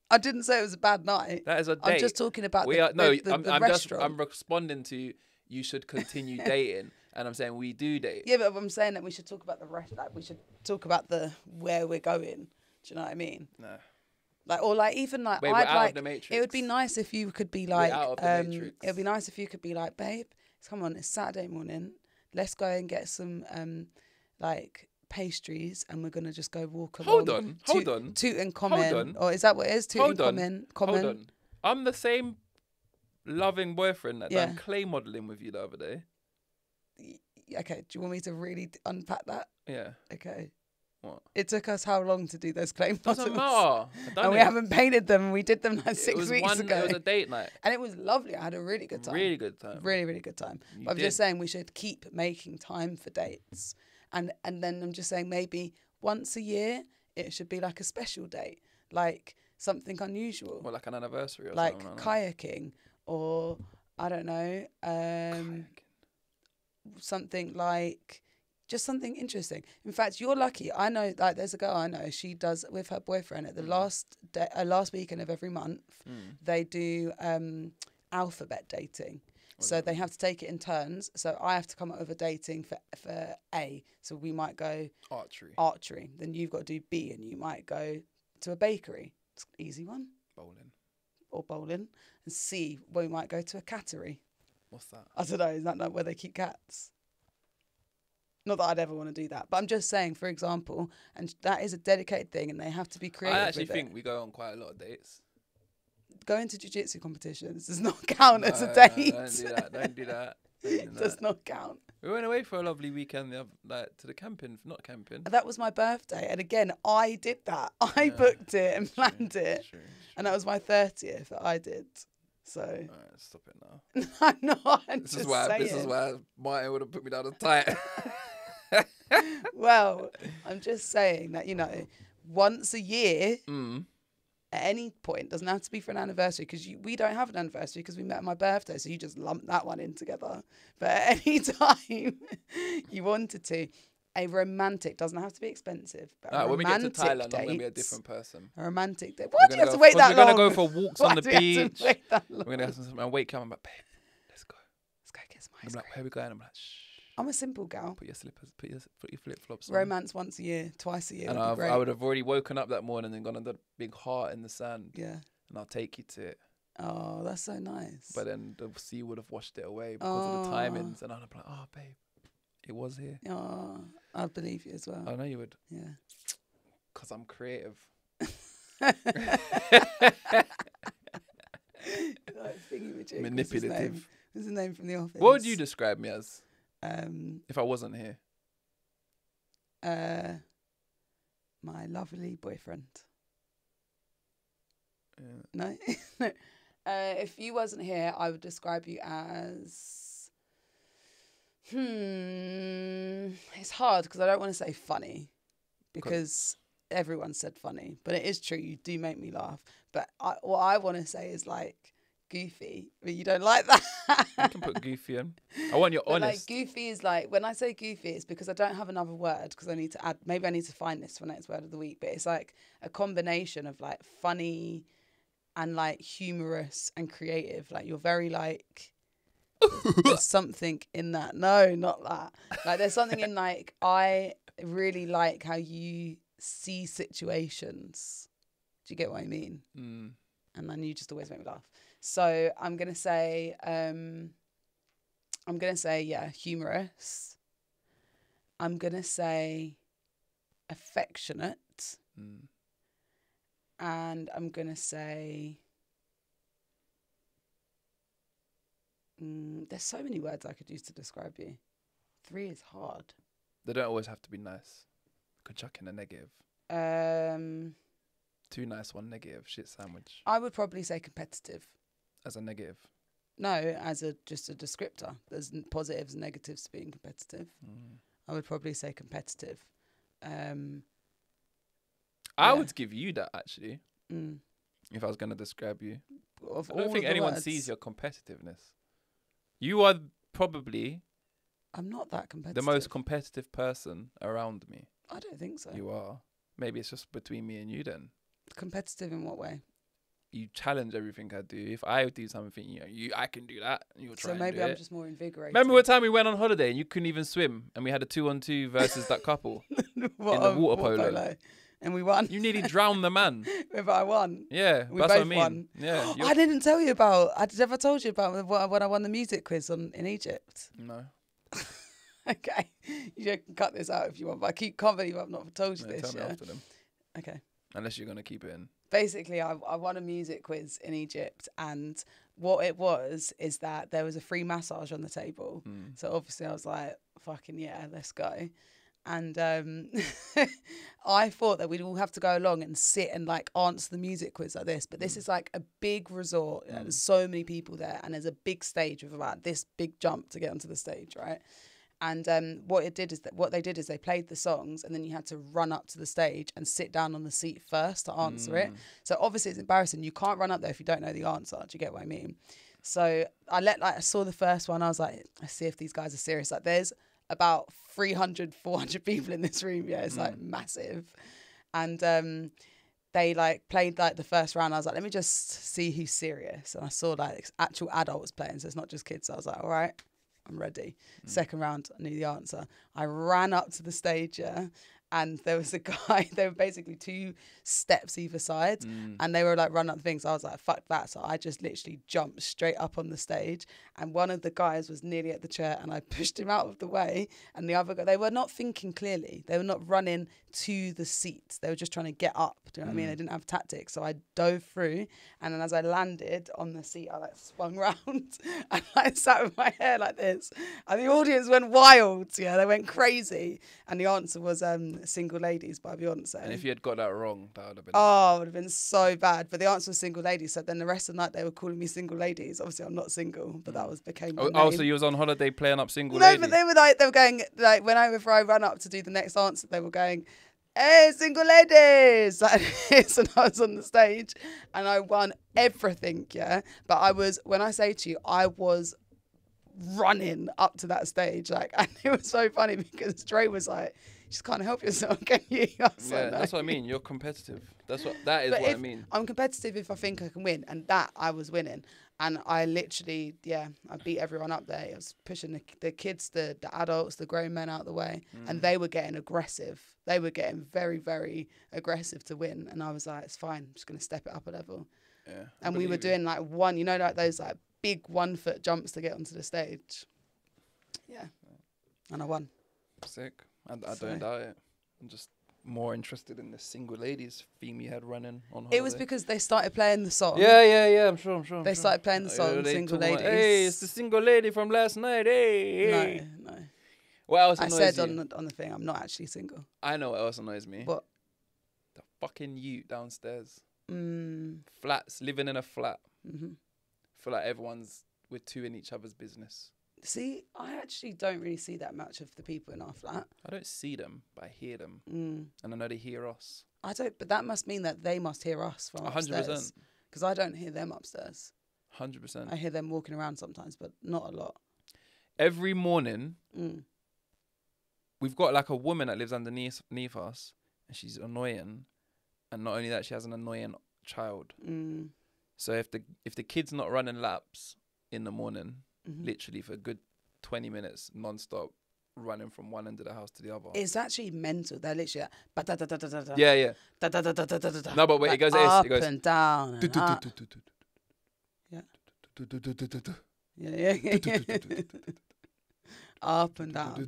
I didn't say it was a bad night. That is a date. I'm just talking about the restaurant. I'm responding to you should continue dating, and I'm saying we do date. Yeah, but I'm saying that we should talk about the rest. Like we should talk about where we're going. Do you know what I mean? No. Like or like even like Wait, we're out of the Matrix. It would be nice if you could be like we're out of the Matrix. It would be nice if you could be like, babe, come on, it's Saturday morning. Let's go and get some like pastries, and we're gonna just go walk along. Hold on. Tutankhamen, or is that what it is? Tutankhamen. Hold on. I'm the same loving boyfriend that done clay modelling with you the other day. Okay, do you want me to really unpack that? Yeah. Okay. What? It took us how long to do those clay models? Doesn't matter. And we haven't painted them. We did them like 6 weeks ago. It was a date night. And it was lovely. I had a really good time. Really good time. Really, really good time. But I'm just saying we should keep making time for dates. And then I'm just saying maybe once a year it should be like a special date. Like something unusual. Well, like an anniversary or like something. Like kayaking or, I don't know, something like just something interesting. In fact, you're lucky. I know, like, there's a girl I know. She does with her boyfriend at the last weekend of every month. They do alphabet dating. So they have to take it in turns. So I have to come up with a dating for A. So we might go archery. Then you've got to do B, and you might go to a bakery. It's an easy one. Bowling. And C, we might go to a cattery. What's that? I don't know. Is that not where they keep cats? Not that I'd ever want to do that, but I'm just saying, for example, and that is a dedicated thing, and they have to be creative. I actually think we go on quite a lot of dates. Going to jiu-jitsu competitions does not count as a date. Don't do that. It does not count. We went away for a lovely weekend, to the camping, not camping. That was my birthday, and again, I did that. I booked it and planned it, and that was my 30th that I did. So. All right, stop it now. I'm not. This is why Martin would have put me down as tight. Well, I'm just saying that, once a year, at any point, doesn't have to be for an anniversary, because we don't have an anniversary because we met on my birthday, so you just lump that one in together. But at any time you wanted to, a romantic, doesn't have to be expensive, but when we get to Thailand, I'm going to be a different person. A romantic date. Why do you have to wait that long? We're going to go for walks on the beach. We're going to have some wake up. I'm like, babe, let's go get some ice cream. I'm like, where are we going? I'm like, shh. I'm a simple gal. Put your slippers, put your flip-flops on. Romance once a year, twice a year. And I would have already woken up that morning and gone on the big heart in the sand. Yeah. And I'll take you to it. Oh, that's so nice. But then the sea would have washed it away because of the timings. And I'd be like, oh, babe, it was here. Oh, I believe you as well. I know you would. Yeah. Because I'm creative. Manipulative. What's the name from The Office? What would you describe me as? If I wasn't here? My lovely boyfriend. Yeah. No? No. If you wasn't here, I would describe you as... It's hard because I don't want to say funny, because everyone said funny. But it is true, you do make me laugh. But what I want to say is like... goofy, but you don't like that. You can put goofy in. I want you honest. Like goofy is like, when I say goofy, it's because I don't have another word, because I need to add, maybe I need to find this for next word of the week, but it's like a combination of like funny and like humorous and creative. Like you're very like, there's something in that. No, not that. Like there's something in like, I really like how you see situations. Do you get what I mean? Mm. And then you just always make me laugh. So I'm gonna say, yeah, humorous. I'm gonna say affectionate, and I'm gonna say, there's so many words I could use to describe you. 3 is hard. They don't always have to be nice. Could chuck in a negative. 2 nice, 1 negative. Shit sandwich. I would probably say competitive. As a negative? No, as just a descriptor. There's positives and negatives to being competitive. I would probably say competitive. I would give you that, actually. If I was going to describe you. I don't think anyone sees your competitiveness. You are probably... I'm not that competitive. The most competitive person around me. I don't think so. You are. Maybe it's just between me and you then. Competitive in what way? You challenge everything I do. If I do something, I can do that. You'll try. So maybe I'm just more invigorated. Remember one time we went on holiday and you couldn't even swim, and we had a 2-on-2 versus that couple in the water polo, and we won. You nearly drowned the man. But I won. Yeah, we that's both what I mean. Won. Yeah, I didn't tell you about. I never told you about when I won the music quiz in Egypt. No. Okay, you can cut this out if you want, but can't believe I've not told you this. Tell me after them. Okay. Unless you're gonna keep it in. Basically, I won a music quiz in Egypt, and what it was is that there was a free massage on the table. So obviously I was like, fucking yeah, let's go. And I thought that we'd all have to go along and sit and like answer the music quiz like this. But this is like a big resort. There's so many people there, and there's a big stage with about this big jump to get onto the stage, right? And what they did is they played the songs, and then you had to run up to the stage and sit down on the seat first to answer it. So obviously it's embarrassing. You can't run up there if you don't know the answer. Do you get what I mean? So I saw the first one. I was like, let's see if these guys are serious. Like there's about 300, 400 people in this room. Yeah, it's like massive. And they like played like the first round. I was like, let me just see who's serious. And I saw like actual adults playing, so it's not just kids. So I was like, all right, I'm ready. Second round, I knew the answer. I ran up to the stage, yeah, and there was a guy, they were basically 2 steps either side, and they were like running up the things. I was like, fuck that. So I just literally jumped straight up on the stage, and one of the guys was nearly at the chair, and I pushed him out of the way. And the other guy, they were not thinking clearly. They were not running to the seats. They were just trying to get up. Do you know what I mean? They didn't have tactics. So I dove through, and then as I landed on the seat, I like swung round and I sat with my hair like this. And the audience went wild. Yeah, they went crazy. And the answer was Single Ladies by Beyonce. And if you had got that wrong, that would have been... Oh, it would have been so bad. But the answer was Single Ladies. So then the rest of the night they were calling me Single Ladies. Obviously, I'm not single, but that became my name. Oh, so you was on holiday playing up Single Ladies? No, but they were going, like, whenever I ran up to do the next answer, they were going, hey, Single Ladies, like this. And I was on the stage and I won everything, yeah. But when I say to you, I was running up to that stage, like, and it was so funny because Dre was like, you just can't help yourself, can you? Yeah, like, that's what I mean. You're competitive. That is what I mean. I'm competitive if I think I can win, and that I was winning. And I literally, I beat everyone up there. I was pushing the kids, the adults, the grown men out of the way, and they were getting aggressive. They were getting very, very aggressive to win, and I was like, it's fine. I'm just going to step it up a level. Yeah. And we were doing like like those like big 1-foot jumps to get onto the stage. Yeah. And I won. Sick. I don't doubt it. I'm just more interested in the Single Ladies theme you had running on holiday. It was because they started playing the song. Yeah. I'm sure. They started playing the song, Single Ladies. Hey, it's the Single Lady from last night. Hey. No. What else annoys you? I said on the thing, I'm not actually single. I know what else annoys me. What? The fucking ute downstairs. Flats, living in a flat. Feel like we're 2 in each other's business. See, I actually don't really see that much of the people in our flat. I don't see them, but I hear them. And I know they hear us. I don't, but that must mean that they must hear us from upstairs. 100%. Because I don't hear them upstairs. 100%. I hear them walking around sometimes, but not a lot. Every morning, we've got like a woman that lives underneath us, and she's annoying. And not only that, she has an annoying child. So if the kid's not running laps in the morning, literally for a good 20 minutes non-stop, running from one end of the house to the other. It's actually mental. They're literally like, yeah. No, but wait, it goes up it goes and down. And up. Yeah. Up and down.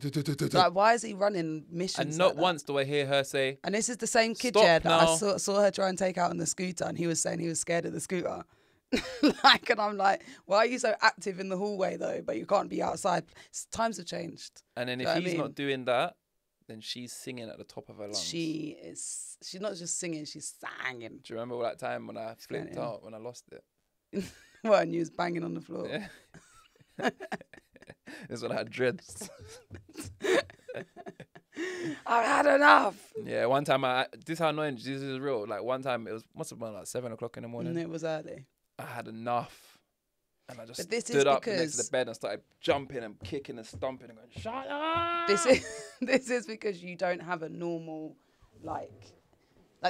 Like, why is he running missions? And not once do I hear her say. And this is the same kid that I saw her try and take out on the scooter, and he was saying he was scared of the scooter. Like, and I'm like, why are you so active in the hallway though, but you can't be outside? Times have changed. And then if he's not doing that, then she's singing at the top of her lungs. She's not just singing, she's singing. Do you remember that time when I flipped out when I lost it? What, and you was banging on the floor? Yeah. This when I had dreads. I've had enough. Yeah, one time this is how annoying, this is real. Like one time must have been like 7 o'clock in the morning. And it was early. I had enough. And I just stood up next to the bed and started jumping and kicking and stomping and going, shut up! This is because you don't have a normal, like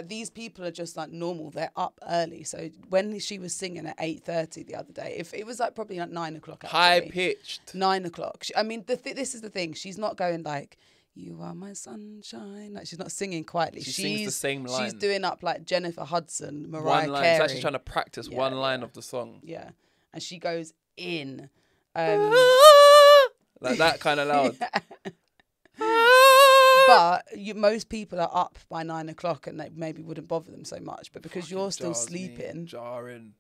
these people are just like normal. They're up early. So when she was singing at 8:30 the other day, if it was like probably like 9 o'clock. Actually, high pitched. 9 o'clock. I mean, this is the thing. She's not going like, you are my sunshine. Like, she's not singing quietly. She sings the same line. She's doing up like Jennifer Hudson, Mariah Carey. Carey. She's actually trying to practice one line of the song. Yeah. And she goes in. Like that kind of loud. But most people are up by 9 o'clock and they maybe wouldn't bother them so much. But because you're still sleeping. Jarring.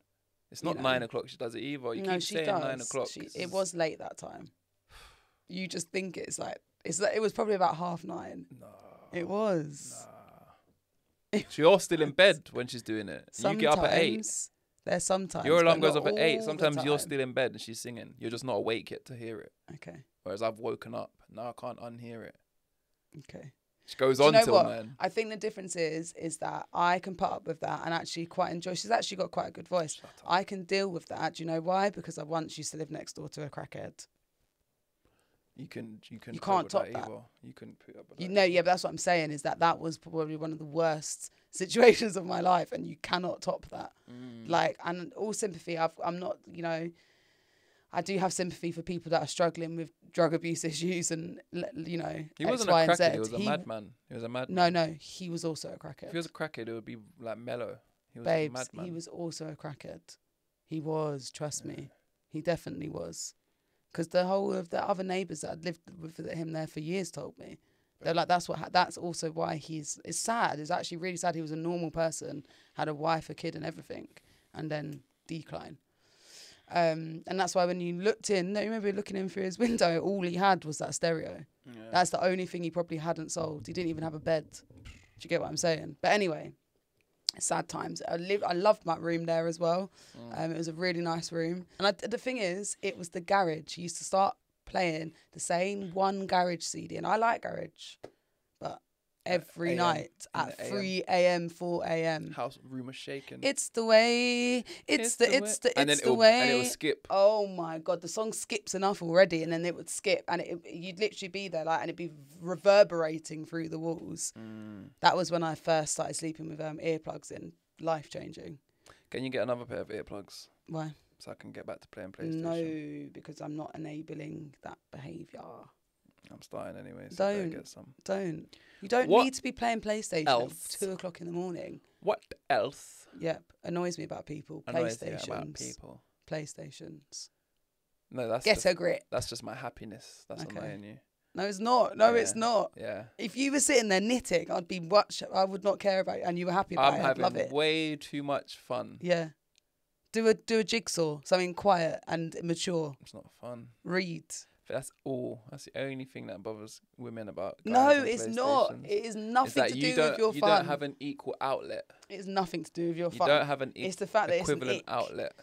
It's not 9 o'clock she does it either. You keep saying 9 o'clock. It was late that time. You just think it's like, it was probably about 9:30. No. It was. Nah. So you're still in bed when she's doing it. You get up at 8. There's sometimes. Your alarm goes off at 8. Sometimes you're still in bed and she's singing. You're just not awake yet to hear it. Okay. Whereas I've woken up. Now I can't unhear it. Okay. She goes on till what? 9. I think the difference is that I can put up with that and actually quite enjoy. She's actually got quite a good voice. I can deal with that. Do you know why? Because I once used to live next door to a crackhead. You can't top that. either. You couldn't put up with that. Yeah, but that's what I'm saying, is that was probably one of the worst situations of my life, and you cannot top that. Like, and all sympathy, I'm not, you know, I do have sympathy for people that are struggling with drug abuse issues and, you know, he wasn't X, Y, a and Z. crackhead. He was a madman. He was a madman. No, he was also a crackhead. If he was a crackhead, it would be like mellow. He was Babes, a madman. he was also a crackhead. He was, trust me. He definitely was. Because the whole of the other neighbours that had lived with him there for years told me. They're like, that's also why it's sad. It's actually really sad. He was a normal person, had a wife, a kid and everything, and then decline. And that's why when you looked in, no, you remember looking in through his window, all he had was that stereo. Yeah. That's the only thing he probably hadn't sold. He didn't even have a bed. Do you get what I'm saying? But anyway, sad times. I loved my room there as well. It was a really nice room. And the thing is, it was the garage. He used to start playing the same one garage CD. And I like garage. But every night at 3 a.m., 4 a.m. House room was shaking. It's the way. It's the way. And it would skip. Oh my God, the song skips enough already, and then it would skip, and you'd literally be there like, and it'd be reverberating through the walls. That was when I first started sleeping with earplugs in. Life changing. Can you get another pair of earplugs? Why? So I can get back to playing PlayStation. No, because I'm not enabling that behaviour. I'm starting anyway. So don't get some. Don't. You don't need to be playing PlayStation else? at 2 o'clock in the morning. What else? Yep, annoys me about people. PlayStations. About people. PlayStations. No, that's get a grip. That's just my happiness. That's annoying you. No, it's not. No, it's not. Yeah. If you were sitting there knitting, I would not care about it, and you were happy about it. I'd love it. I'm having way too much fun. Yeah. Do a jigsaw, something quiet and mature. It's not fun. Read. But that's all. That's the only thing that bothers women about guys. No, it's not. It is nothing to do with your fun. You don't have an equal outlet. It's nothing to do with your fun. You don't have an it's the fact that equivalent it's an outlet.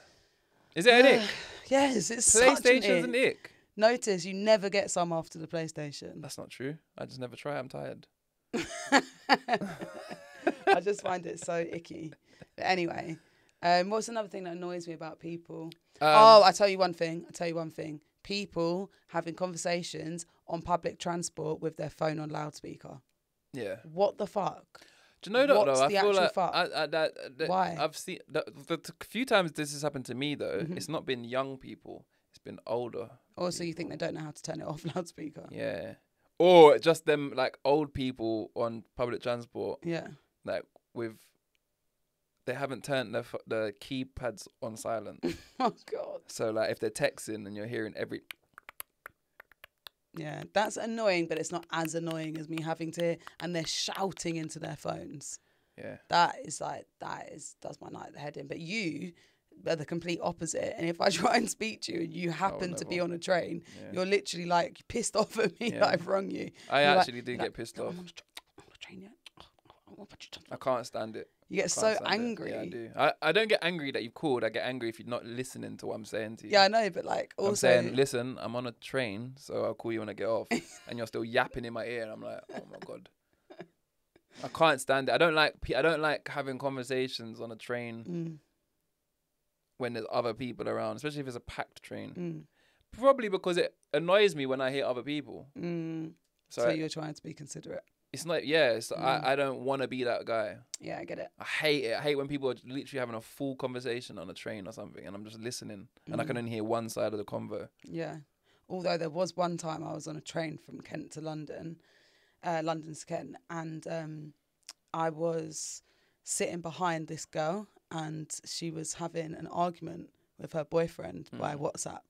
Is it an ick? Yes, it's PlayStation's an ick. Notice you never get some after the PlayStation. That's not true. I just never try. I'm tired. I just find it so icky. But anyway, what's another thing that annoys me about people? I tell you one thing. People having conversations on public transport with their phone on loudspeaker. Yeah. What the fuck? Do you know that What's though? the I feel actual like why? I've seen the few times this has happened to me though. It's not been young people. It's been older. Also, you think they don't know how to turn it off loudspeaker? Yeah. Or just them like old people on public transport. Yeah. Like they haven't turned the keypads on silent. Oh God. So like if they're texting and you're hearing every. Yeah, that's annoying, but it's not as annoying as me having to hear, and they're shouting into their phones. Yeah. Does my night head in. But you are the complete opposite. And if I try and speak to you and you happen to be on a train, you're literally like pissed off at me that I've rung you. I actually do get pissed off. I'm on the train, yeah. I can't stand it. You get so angry. Yeah, I do. I don't get angry that you've called. I get angry if you're not listening to what I'm saying to you. Yeah, I know, but like also... I'm saying, listen, I'm on a train, so I'll call you when I get off. And you're still yapping in my ear, and I'm like, oh my God. I can't stand it. I don't like having conversations on a train when there's other people around, especially if it's a packed train. Probably because it annoys me when I hear other people. So you're trying to be considerate. It's not, I don't want to be that guy. Yeah, I get it. I hate it. I hate when people are literally having a full conversation on a train or something and I'm just listening and I can only hear one side of the convo. Yeah. Although there was one time I was on a train from Kent to London, London to Kent, and I was sitting behind this girl and she was having an argument with her boyfriend by WhatsApp.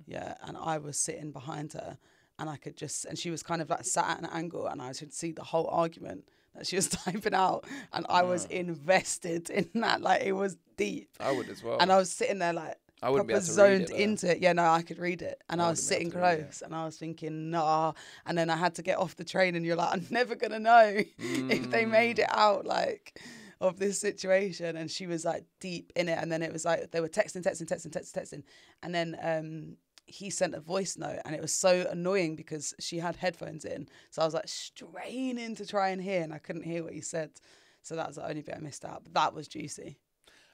Yeah, and I was sitting behind her. And I could and she was kind of like sat at an angle and I could see the whole argument that she was typing out. And I was invested in that. Like, it was deep. I would as well. And I was sitting there like, I wouldn't proper be able to zoned read it, into it. Yeah, no, I could read it. And I was sitting close and I was thinking, nah. And then I had to get off the train and you're like, I'm never going to know if they made it out, like, of this situation. And she was like deep in it. And then it was like, they were texting. And then, he sent a voice note and it was so annoying because she had headphones in. So I was like straining to try and hear and I couldn't hear what he said. So that was the only bit I missed out. But that was juicy.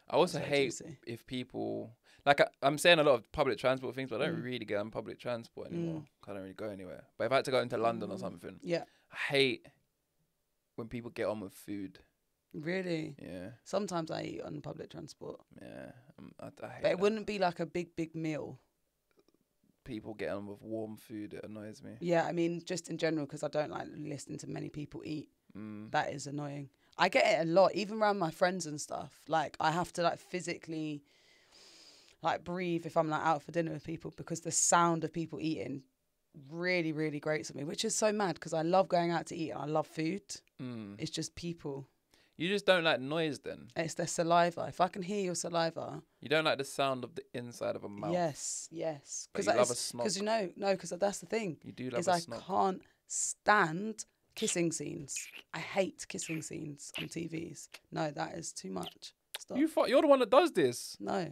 I also hate if people, like I'm saying a lot of public transport things, but I don't really get on public transport anymore. I don't really go anywhere. But if I had to go into London or something, I hate when people get on with food. Really? Yeah. Sometimes I eat on public transport. Yeah. I hate but it wouldn't be like a big meal. People get on with warm food, it annoys me. Yeah, I mean, just in general, because I don't like listening to many people eat. That is annoying. I get it a lot, even around my friends and stuff. Like, I have to, like, physically, like, breathe if I'm, like, out for dinner with people, because the sound of people eating really, really grates on me, which is so mad, because I love going out to eat and I love food. It's just people. You just don't like noise then? It's their saliva. If I can hear your saliva. You don't like the sound of the inside of a mouth? Yes. Because you love a snog. Because, because that's the thing. You do love a snog. I can't stand kissing scenes. I hate kissing scenes on TVs. No, that is too much. Stop. You're the one that does this. No,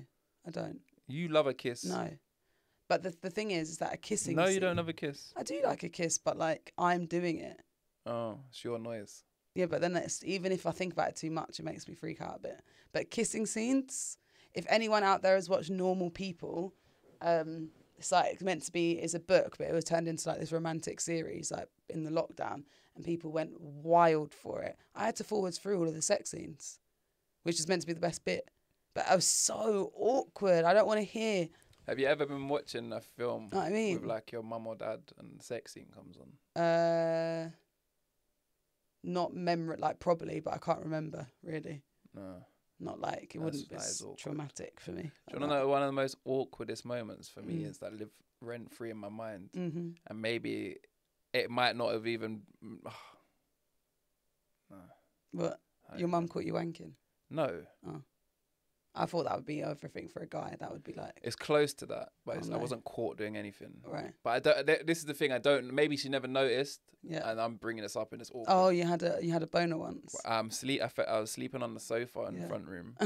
I don't. You love a kiss. No. But the thing is that a kissing No, scene, you don't love a kiss. I do like a kiss, but like I'm doing it. Oh, it's your noise. Yeah, but then even if I think about it too much, it makes me freak out a bit. But kissing scenes, if anyone out there has watched Normal People, it's like meant to be is a book, but it was turned into like this romantic series like in the lockdown, and people went wild for it. I had to forward through all of the sex scenes, which is meant to be the best bit, but I was so awkward. I don't want to hear. Have you ever been watching a film with like your mum or dad and the sex scene comes on? Not like probably, but I can't remember really. No. Not like it wouldn't be traumatic for me. Do you want to know one of the most awkwardest moments for me is that live rent free in my mind, and maybe it might not have even. No. What? Your mum caught you wanking? No. Oh. I thought that would be everything for a guy. That would be like. It's close to that, but I wasn't caught doing anything. Right. But I don't. This is the thing. I don't. Maybe she never noticed. Yeah. And I'm bringing this up, and it's awkward. Oh, you had a boner once. I was sleeping on the sofa in the front room,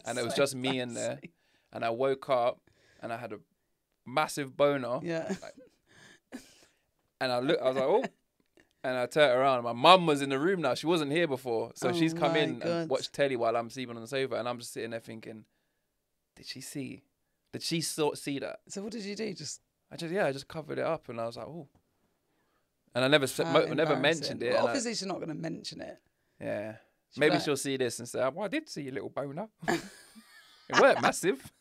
and it was so just me in there. And I woke up, and I had a massive boner. Yeah. And I was like, oh. And I turned around, and my mum was in the room now. She wasn't here before. So she's come in and watched telly while I'm sleeping on the sofa. And I'm just sitting there thinking, did she see? Did she see that? So what did you do? I just covered it up. And I was like, oh. And I never mentioned it. Well, obviously, she's not going to mention it. Yeah. Maybe she'll see this and say, well, I did see a little boner. It weren't massive.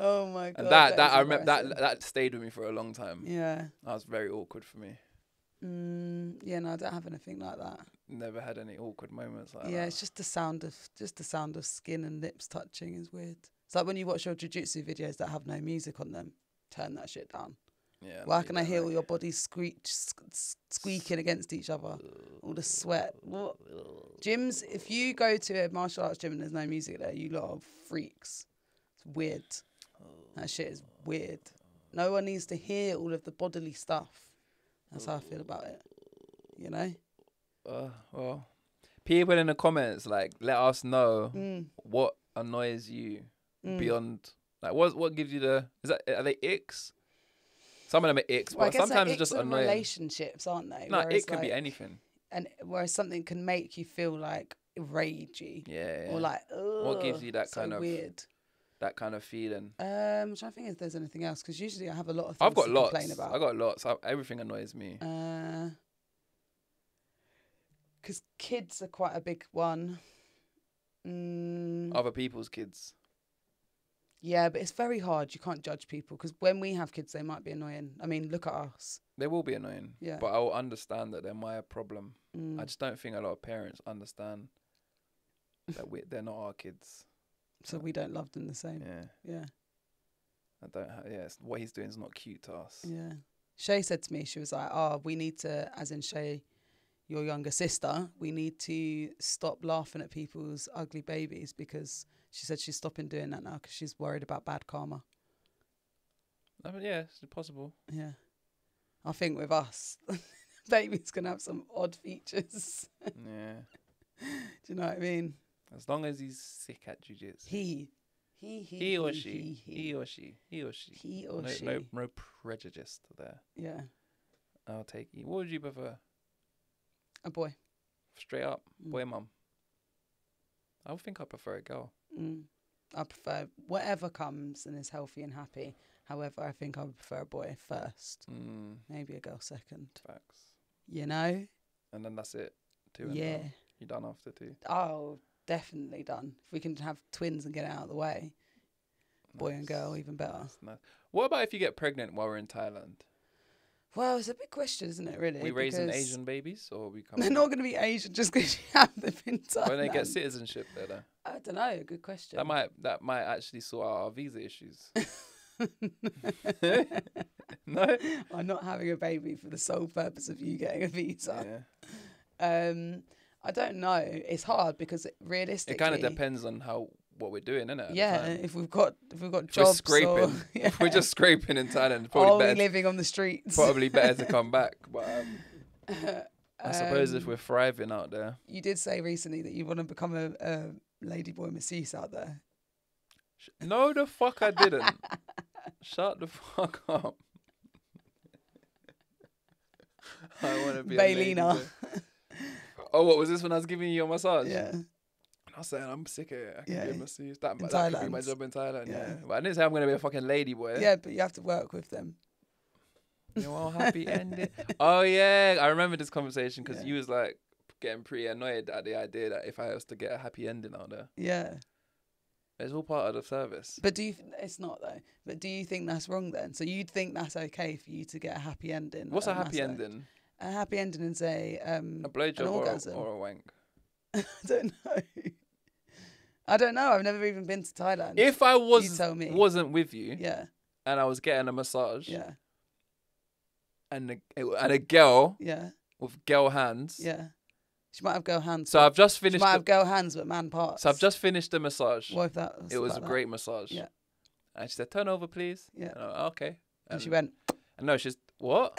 Oh my God. And that I remember that stayed with me for a long time. Yeah. That was very awkward for me. Yeah, no, I don't have anything like that. Never had any awkward moments like that. Yeah, it's just the sound of skin and lips touching is weird. It's like when you watch your jiu-jitsu videos that have no music on them, turn that shit down. Yeah. Why can I hear all your bodies squeaking against each other? All the sweat. What? Gyms, if you go to a martial arts gym and there's no music there, you lot are freaks. It's weird. That shit is weird. No one needs to hear all of the bodily stuff. That's how I feel about it. You know? Well, people in the comments, like, let us know what annoys you beyond. Like, what gives you are they icks? Some of them are icks, but sometimes it's just annoying. Relationships, aren't they? No, it could be anything. And whereas something can make you feel like ragey. Yeah. Or like, ugh, what gives you that kind of weird? That kind of feeling. I'm trying to think if there's anything else, because usually I have a lot of things I've got to lots. complain about. I've got lots. Everything annoys me. Because kids are quite a big one. Other people's kids. Yeah, but it's very hard. You can't judge people, because when we have kids, they might be annoying. I mean, look at us. They will be annoying. Yeah. But I will understand that they're my problem. I just don't think a lot of parents understand that they're not our kids. So we don't love them the same. Yeah. I don't. What he's doing is not cute to us. Yeah. Shay said to me, she was like, we need to, as in Shay, your younger sister, we need to stop laughing at people's ugly babies, because she said she's stopping doing that now because she's worried about bad karma. I mean, yeah, it's possible. Yeah. I think with us, baby's going to have some odd features. Yeah. Do you know what I mean? As long as he's sick at jiu-jitsu. He or she. No prejudice there. Yeah. I'll take you. What would you prefer? A boy. Straight up, boy mum. I would think I prefer a girl. I prefer whatever comes and is healthy and happy. However, I think I would prefer a boy first. Maybe a girl second. Facts. You know? And then that's it. 2 and Yeah. done. You're done after 2. Oh, definitely done. If we can have twins and get it out of the way. Boy and girl, even better. Nice. What about if you get pregnant while we're in Thailand? Well, it's a big question, isn't it, really? We raising Asian babies, or we come? They're not going to be Asian just because you have them in Thailand. When they get citizenship there, though? I don't know. Good question. That might actually sort out our visa issues. No? I'm not having a baby for the sole purpose of you getting a visa. Yeah. I don't know. It's hard because realistically, it kind of depends on what we're doing, innit? Yeah, if we've got jobs, scraping. Or, yeah. If we're just scraping in Thailand, probably better. Living on the streets. Probably better to come back. But I suppose if we're thriving out there. You did say recently that you want to become a ladyboy masseuse out there. No, the fuck I didn't. Shut the fuck up. I want to be Bailina. Oh, what was this when I was giving you a massage? Yeah. I was saying I'm sick of it. I can be a masseuse. That could be my job in Thailand. Yeah. But I didn't say I'm going to be a fucking lady boy. Yeah, but you have to work with them. You want happy ending? Oh yeah, I remember this conversation because you was like getting pretty annoyed at the idea that if I was to get a happy ending out there. Yeah. It's all part of the service. But it's not though. But do you think that's wrong then? So you'd think that's okay for you to get a happy ending? What's a happy ending? A happy ending is a blowjob or a wank. I don't know. I don't know. I've never even been to Thailand. If I wasn't with you, and I was getting a massage, and a girl, with girl hands, she might have girl hands. So I've just finished. She might have girl hands, but man parts. So I've just finished the massage. What if that? It was a great massage. Yeah. And she said, "Turn over, please." Yeah. Okay. And she went. And no, she's what?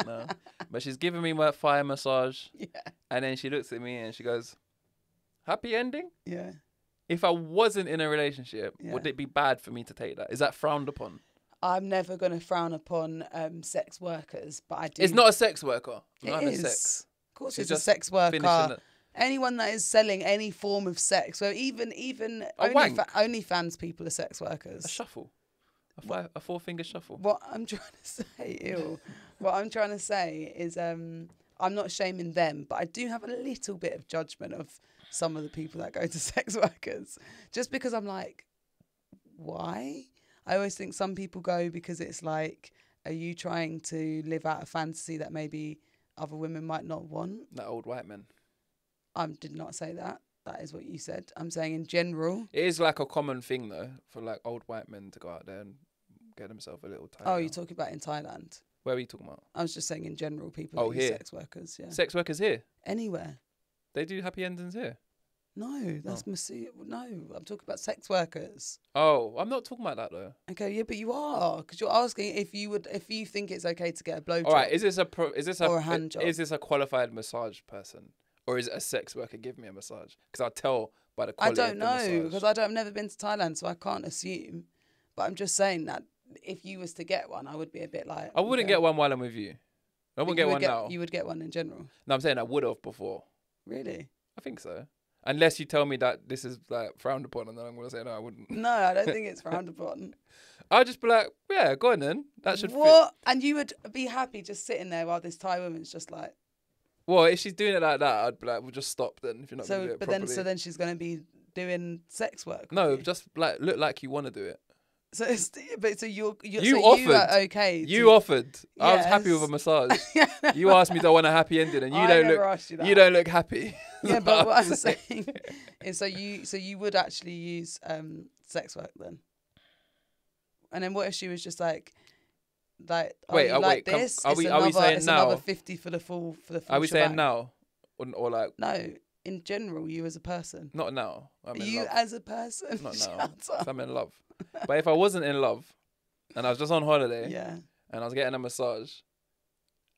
No, but she's giving me my fire massage. Yeah. And then she looks at me and she goes, "Happy ending?" Yeah. If I wasn't in a relationship, would it be bad for me to take that? Is that frowned upon? I'm never going to frown upon sex workers, but I do. It's not a sex worker. It is. Sex. Of course, it's a sex worker. Anyone that is selling any form of sex, so even OnlyFans people are sex workers. A shuffle. A 4-finger shuffle. What I'm trying to say, what I'm trying to say is, I'm not shaming them, but I do have a little bit of judgment of some of the people that go to sex workers, just because I'm like, why? I always think some people go because it's like, are you trying to live out a fantasy that maybe other women might not want? That old white man. I did not say that. That is what you said. I'm saying in general. It is like a common thing though for like old white men to go out there and get themselves a little tighter. Oh, you're talking about in Thailand? Where are you talking about? I was just saying in general, people that use sex workers. Yeah. Sex workers here? Anywhere. They do happy endings here? No, that's No, I'm talking about sex workers. Oh, I'm not talking about that though. Okay, yeah, but you are, because you're asking if you think it's okay to get a blowjob. All right, is this or a hand job? Is this a qualified massage person, or is it a sex worker giving me a massage? Because I'll tell by the quality. I don't know, because I've never been to Thailand, so I can't assume. But I'm just saying that if you was to get one, I would be a bit like. I wouldn't get one while I'm with you. I wouldn't get one now. You would get one in general. No, I'm saying I would have before. Really? I think so. Unless you tell me that this is like frowned upon, and then I'm gonna say no, I wouldn't. No, I don't think it's frowned upon. I'll just be like, yeah, go on then. That should what? Fit. And you would be happy just sitting there while this Thai woman's just like. Well, if she's doing it like that, I'd be like, we'll just stop then. If you're not gonna do it properly. Then she's gonna be doing sex work. No, just like look like you want to do it. So you offered. You are okay. You offered. Yes. I was happy with a massage. You asked me, do I want a happy ending, and you don't look happy. Yeah, but what I'm saying is, so you would actually use sex work then. And then what if she was just like, wait, this? Are we saying now? Another 50 for the full. Are we saying now, or like? No, in general, you as a person. Not now. I'm in love. As a person. Not now. I'm in love. But if I wasn't in love, and I was just on holiday, and I was getting a massage,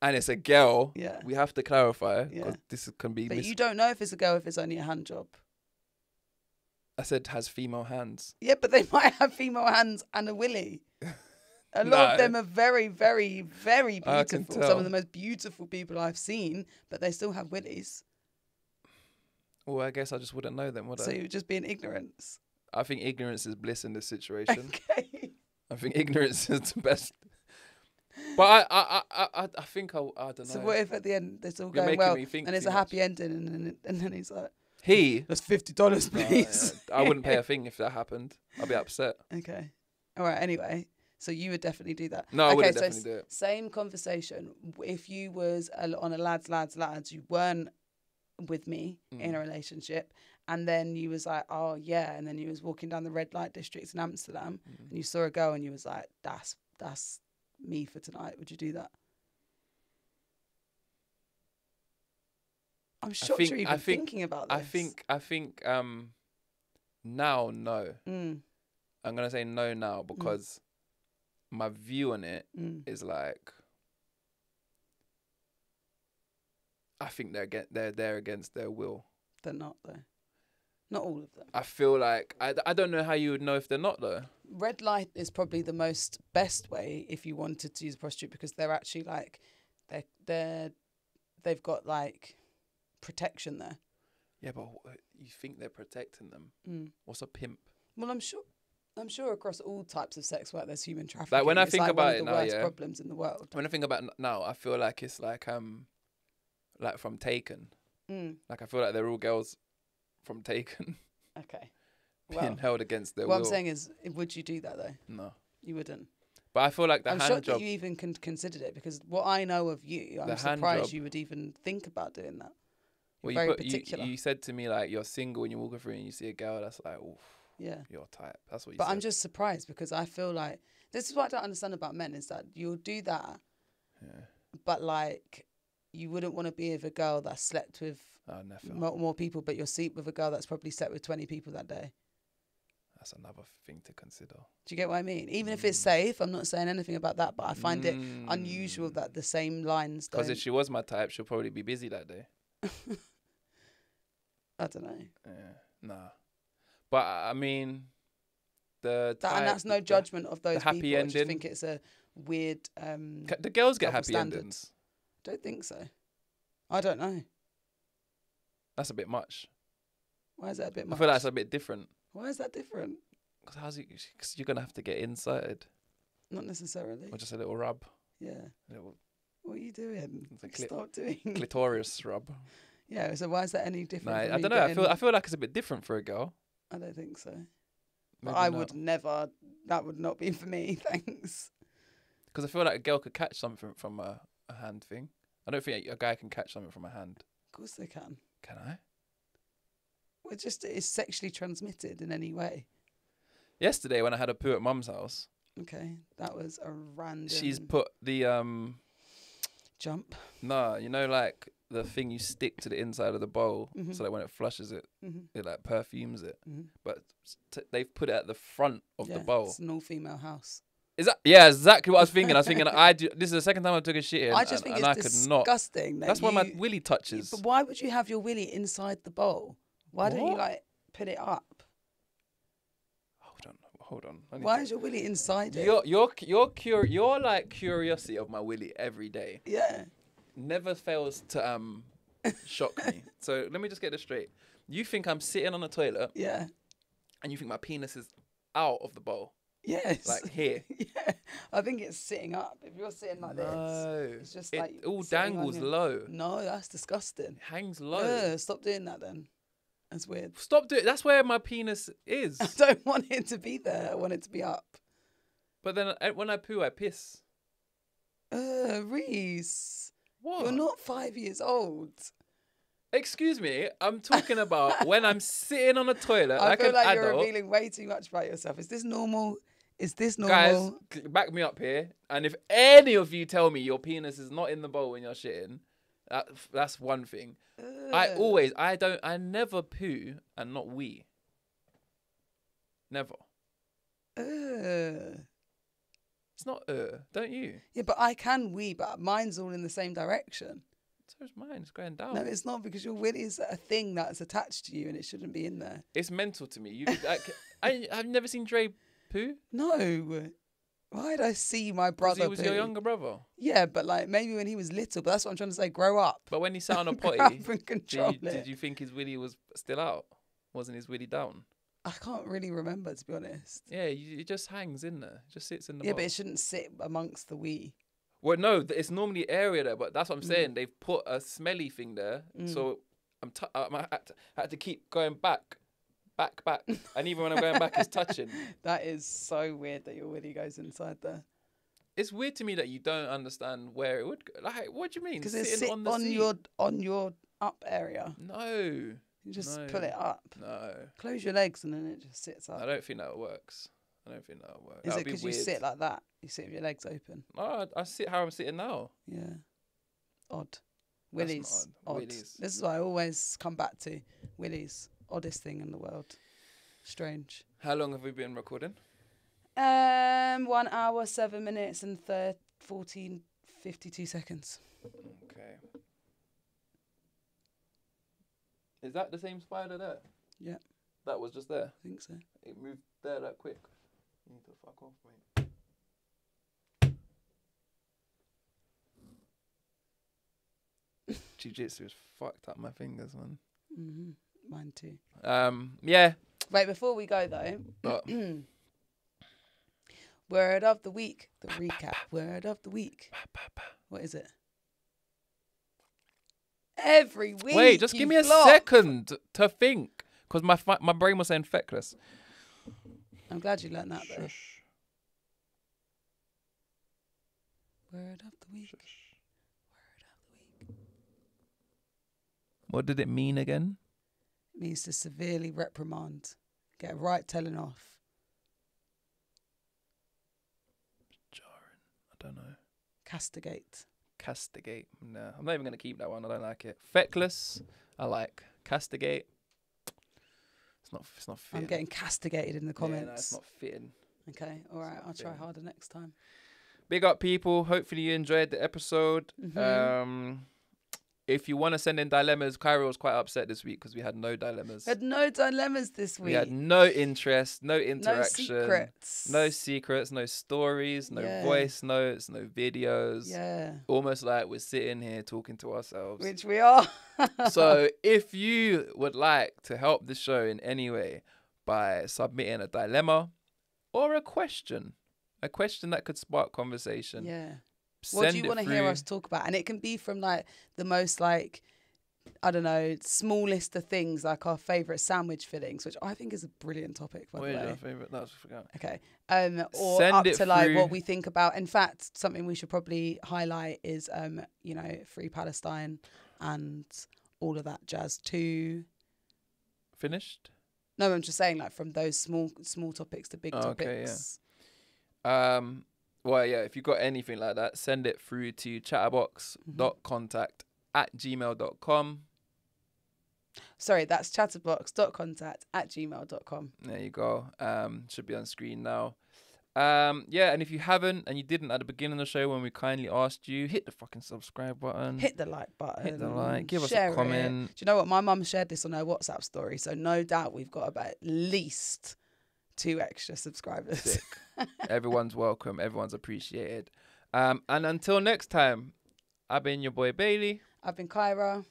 and it's a girl, we have to clarify because this can be. But you don't know if it's a girl if it's only a hand job. I said has female hands. Yeah, but they might have female hands and a willy. A lot of them are very, very, very beautiful. Some of the most beautiful people I've seen, but they still have willies. Well, I guess I just wouldn't know them, would I? So you would just be in ignorance. I think ignorance is bliss in this situation. Okay. I think ignorance is the best. But I think I don't know. So what if at the end it's all You're going making well me think and it's too a happy ending and then he's like, that's $50, please. I wouldn't pay a thing if that happened. I'd be upset. Okay. All right. Anyway, so you would definitely do that. No, I okay, wouldn't so definitely do it. Same conversation. If you was on a lads, you weren't with me in a relationship, and then you was like, oh yeah, and then you was walking down the red light districts in Amsterdam, and you saw a girl, and you was like, that's me for tonight. Would you do that? I'm shocked you're even thinking about this. I think now no. I'm gonna say no now because my view on it is like I think they're there against their will. They're not though. Not all of them. I feel like I don't know how you would know if they're not though. Red light is probably the most best way if you wanted to use a prostitute because they're actually like they've got like protection there. Yeah, but you think they're protecting them? What's a pimp? Well, I'm sure across all types of sex work there's human trafficking. Like when I think about it now, one of the worst problems in the world. When I think about it now, I feel like it's like from Taken. Like I feel like they're all girls from Taken. Okay. Being held against their will. What I'm saying is, would you do that though? No. You wouldn't. But I feel like the I'm hand shocked job. that you even considered it because what I know of you, I'm surprised you would even think about doing that. You're very particular. You said to me like you're single and you're walking through and you see a girl that's like, oof, yeah, your type. That's what you said. But I'm just surprised because I feel like this is what I don't understand about men is that you'll do that, but like you wouldn't want to be with a girl that slept with more people, but you'll sleep with a girl that's probably slept with 20 people that day. That's another thing to consider. Do you get what I mean? Even if it's safe, I'm not saying anything about that, but I find it unusual that the same lines don't... Because if she was my type, she'll probably be busy that day. I don't know. Yeah, nah. But I mean, and that's no judgment of those happy people. ending. I just think it's a weird... the girls get happy endings? I don't think so. I don't know. That's a bit much. Why is that a bit much? I feel like it's a bit different. Why is that different? Because you're going to have to get inside. Not necessarily. Or just a little rub. Yeah. What are you doing? Stop doing. Clitoris rub. Yeah, so why is that any different? I don't know. I feel like it's a bit different for a girl. I don't think so. But I would never. That would not be for me. Thanks. Because I feel like a girl could catch something from a hand thing. I don't think a guy can catch something from a hand. Of course they can. Can I? Well, it's sexually transmitted in any way. Yesterday when I had a poo at mum's house. Okay, that was a random... She's put the... Jump? Nah, you know like the thing you stick to the inside of the bowl so that when it flushes it, it like perfumes it. But they've put it at the front of the bowl. It's an all-female house. Is that? Yeah, exactly what I was thinking. I was thinking, this is the second time I took a shit in. I just think it's disgusting. That's why my willy touches. But why would you have your willy inside the bowl? Why don't you like put it up? Hold on. Why is your willy inside it? Your like curiosity of my willy every day. Yeah. Never fails to shock me. So let me just get this straight. You think I'm sitting on the toilet? Yeah. And you think my penis is out of the bowl? Yes. Like here. Yeah. I think it's sitting up. If you're sitting like this, it's just like it all dangles low. No, that's disgusting. It hangs low. Stop doing that then. That's weird. Stop doing. That's where my penis is. I don't want it to be there. I want it to be up. But then when I poo, I piss. Reese. What? You're not 5 years old. Excuse me. I'm talking about when I'm sitting on a toilet I feel like you're adult. revealing way too much about yourself. Is this normal? Is this normal? Guys, back me up here. And if any of you tell me your penis is not in the bowl when you're shitting, that's one thing. I never poo and not wee. Never. It's not don't you? Yeah, but I can wee, but mine's all in the same direction. So is mine. It's going down. No, it's not because your willy is a thing that's attached to you and it shouldn't be in there. It's mental to me. I've never seen Dre poo. No. Why did I see my brother he was your younger brother. Yeah, but like maybe when he was little, but that's what I'm trying to say, grow up. But when he sat on a potty, did you think his willy was still out? Wasn't his willy down? I can't really remember, to be honest. Yeah, it just hangs in there. It just sits in the Yeah, bowl. but it shouldn't sit amongst the wee. Well, no, it's normally area there, but that's what I'm saying. They've put a smelly thing there, so I had to keep going back, and even when I'm going back, it's touching. That is so weird that your willy goes inside there. It's weird to me that you don't understand where it would go. Like, what do you mean? Because it's Sitting on the seat? on your up area. No. You just pull it up. No. Close your legs and then it just sits up. I don't think that works. Is it because you sit like that? You sit with your legs open? No, I sit how I'm sitting now. Yeah. Odd. Willies. Odd. Odd. This is what I always come back to. Willies. Oddest thing in the world. Strange. How long have we been recording? 1 hour, 7 minutes and 52 seconds. Okay. Is that the same spider there? Yeah. That was just there? I think so. It moved there that quick. You need to fuck off, mate. Jiu-jitsu has fucked up my fingers, man. Mine too. Yeah. Wait, before we go though, word of the week, the recap. Word of the week. What is it? Every week. Wait, just give me a second to think, because my brain was saying feckless. I'm glad you learned that though. Word of the week. Word of the week. What did it mean again? It means to severely reprimand. Get a right telling off. Jarring. I don't know. Castigate. Castigate. Nah, I'm not even going to keep that one. I don't like it. Feckless. I like. Castigate. It's not fitting. I'm getting castigated in the comments. Yeah, no, it's not fitting. Okay, all right. I'll try harder next time. Big up, people. Hopefully you enjoyed the episode. If you want to send in dilemmas, Kyra was quite upset this week because we had no dilemmas. We had no dilemmas this week. We had no interest, no interaction. No secrets. No secrets, no stories, no voice notes, no videos. Yeah. Almost like we're sitting here talking to ourselves. Which we are. So if you would like to help the show in any way by submitting a dilemma or a question that could spark conversation. Yeah. What do you want to hear us talk about? And it can be from like the most like, I don't know, smallest of things, like our favourite sandwich fillings, which I think is a brilliant topic, by the way. What is your favourite? That's forgot. Okay. Or up to like what we think about. In fact, something we should probably highlight is, Free Palestine and all of that jazz too. Finished? No, I'm just saying, like, from those small topics to big topics. Okay, yeah. Well, yeah, if you've got anything like that, send it through to chatterbox.contact@gmail.com. Sorry, that's chatterbox.contact@gmail.com. There you go. Should be on screen now. Yeah, and if you haven't and you didn't at the beginning of the show when we kindly asked you, hit the fucking subscribe button. Hit the like button. Hit the like. Give us a comment. Do you know what? My mum shared this on her WhatsApp story, so no doubt we've got about at least 2 extra subscribers. Sick. Everyone's welcome. Everyone's appreciated. And until next time, I've been your boy Bailey. I've been Kyra.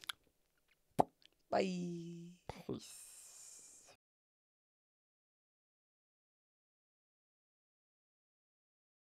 Bye. Peace.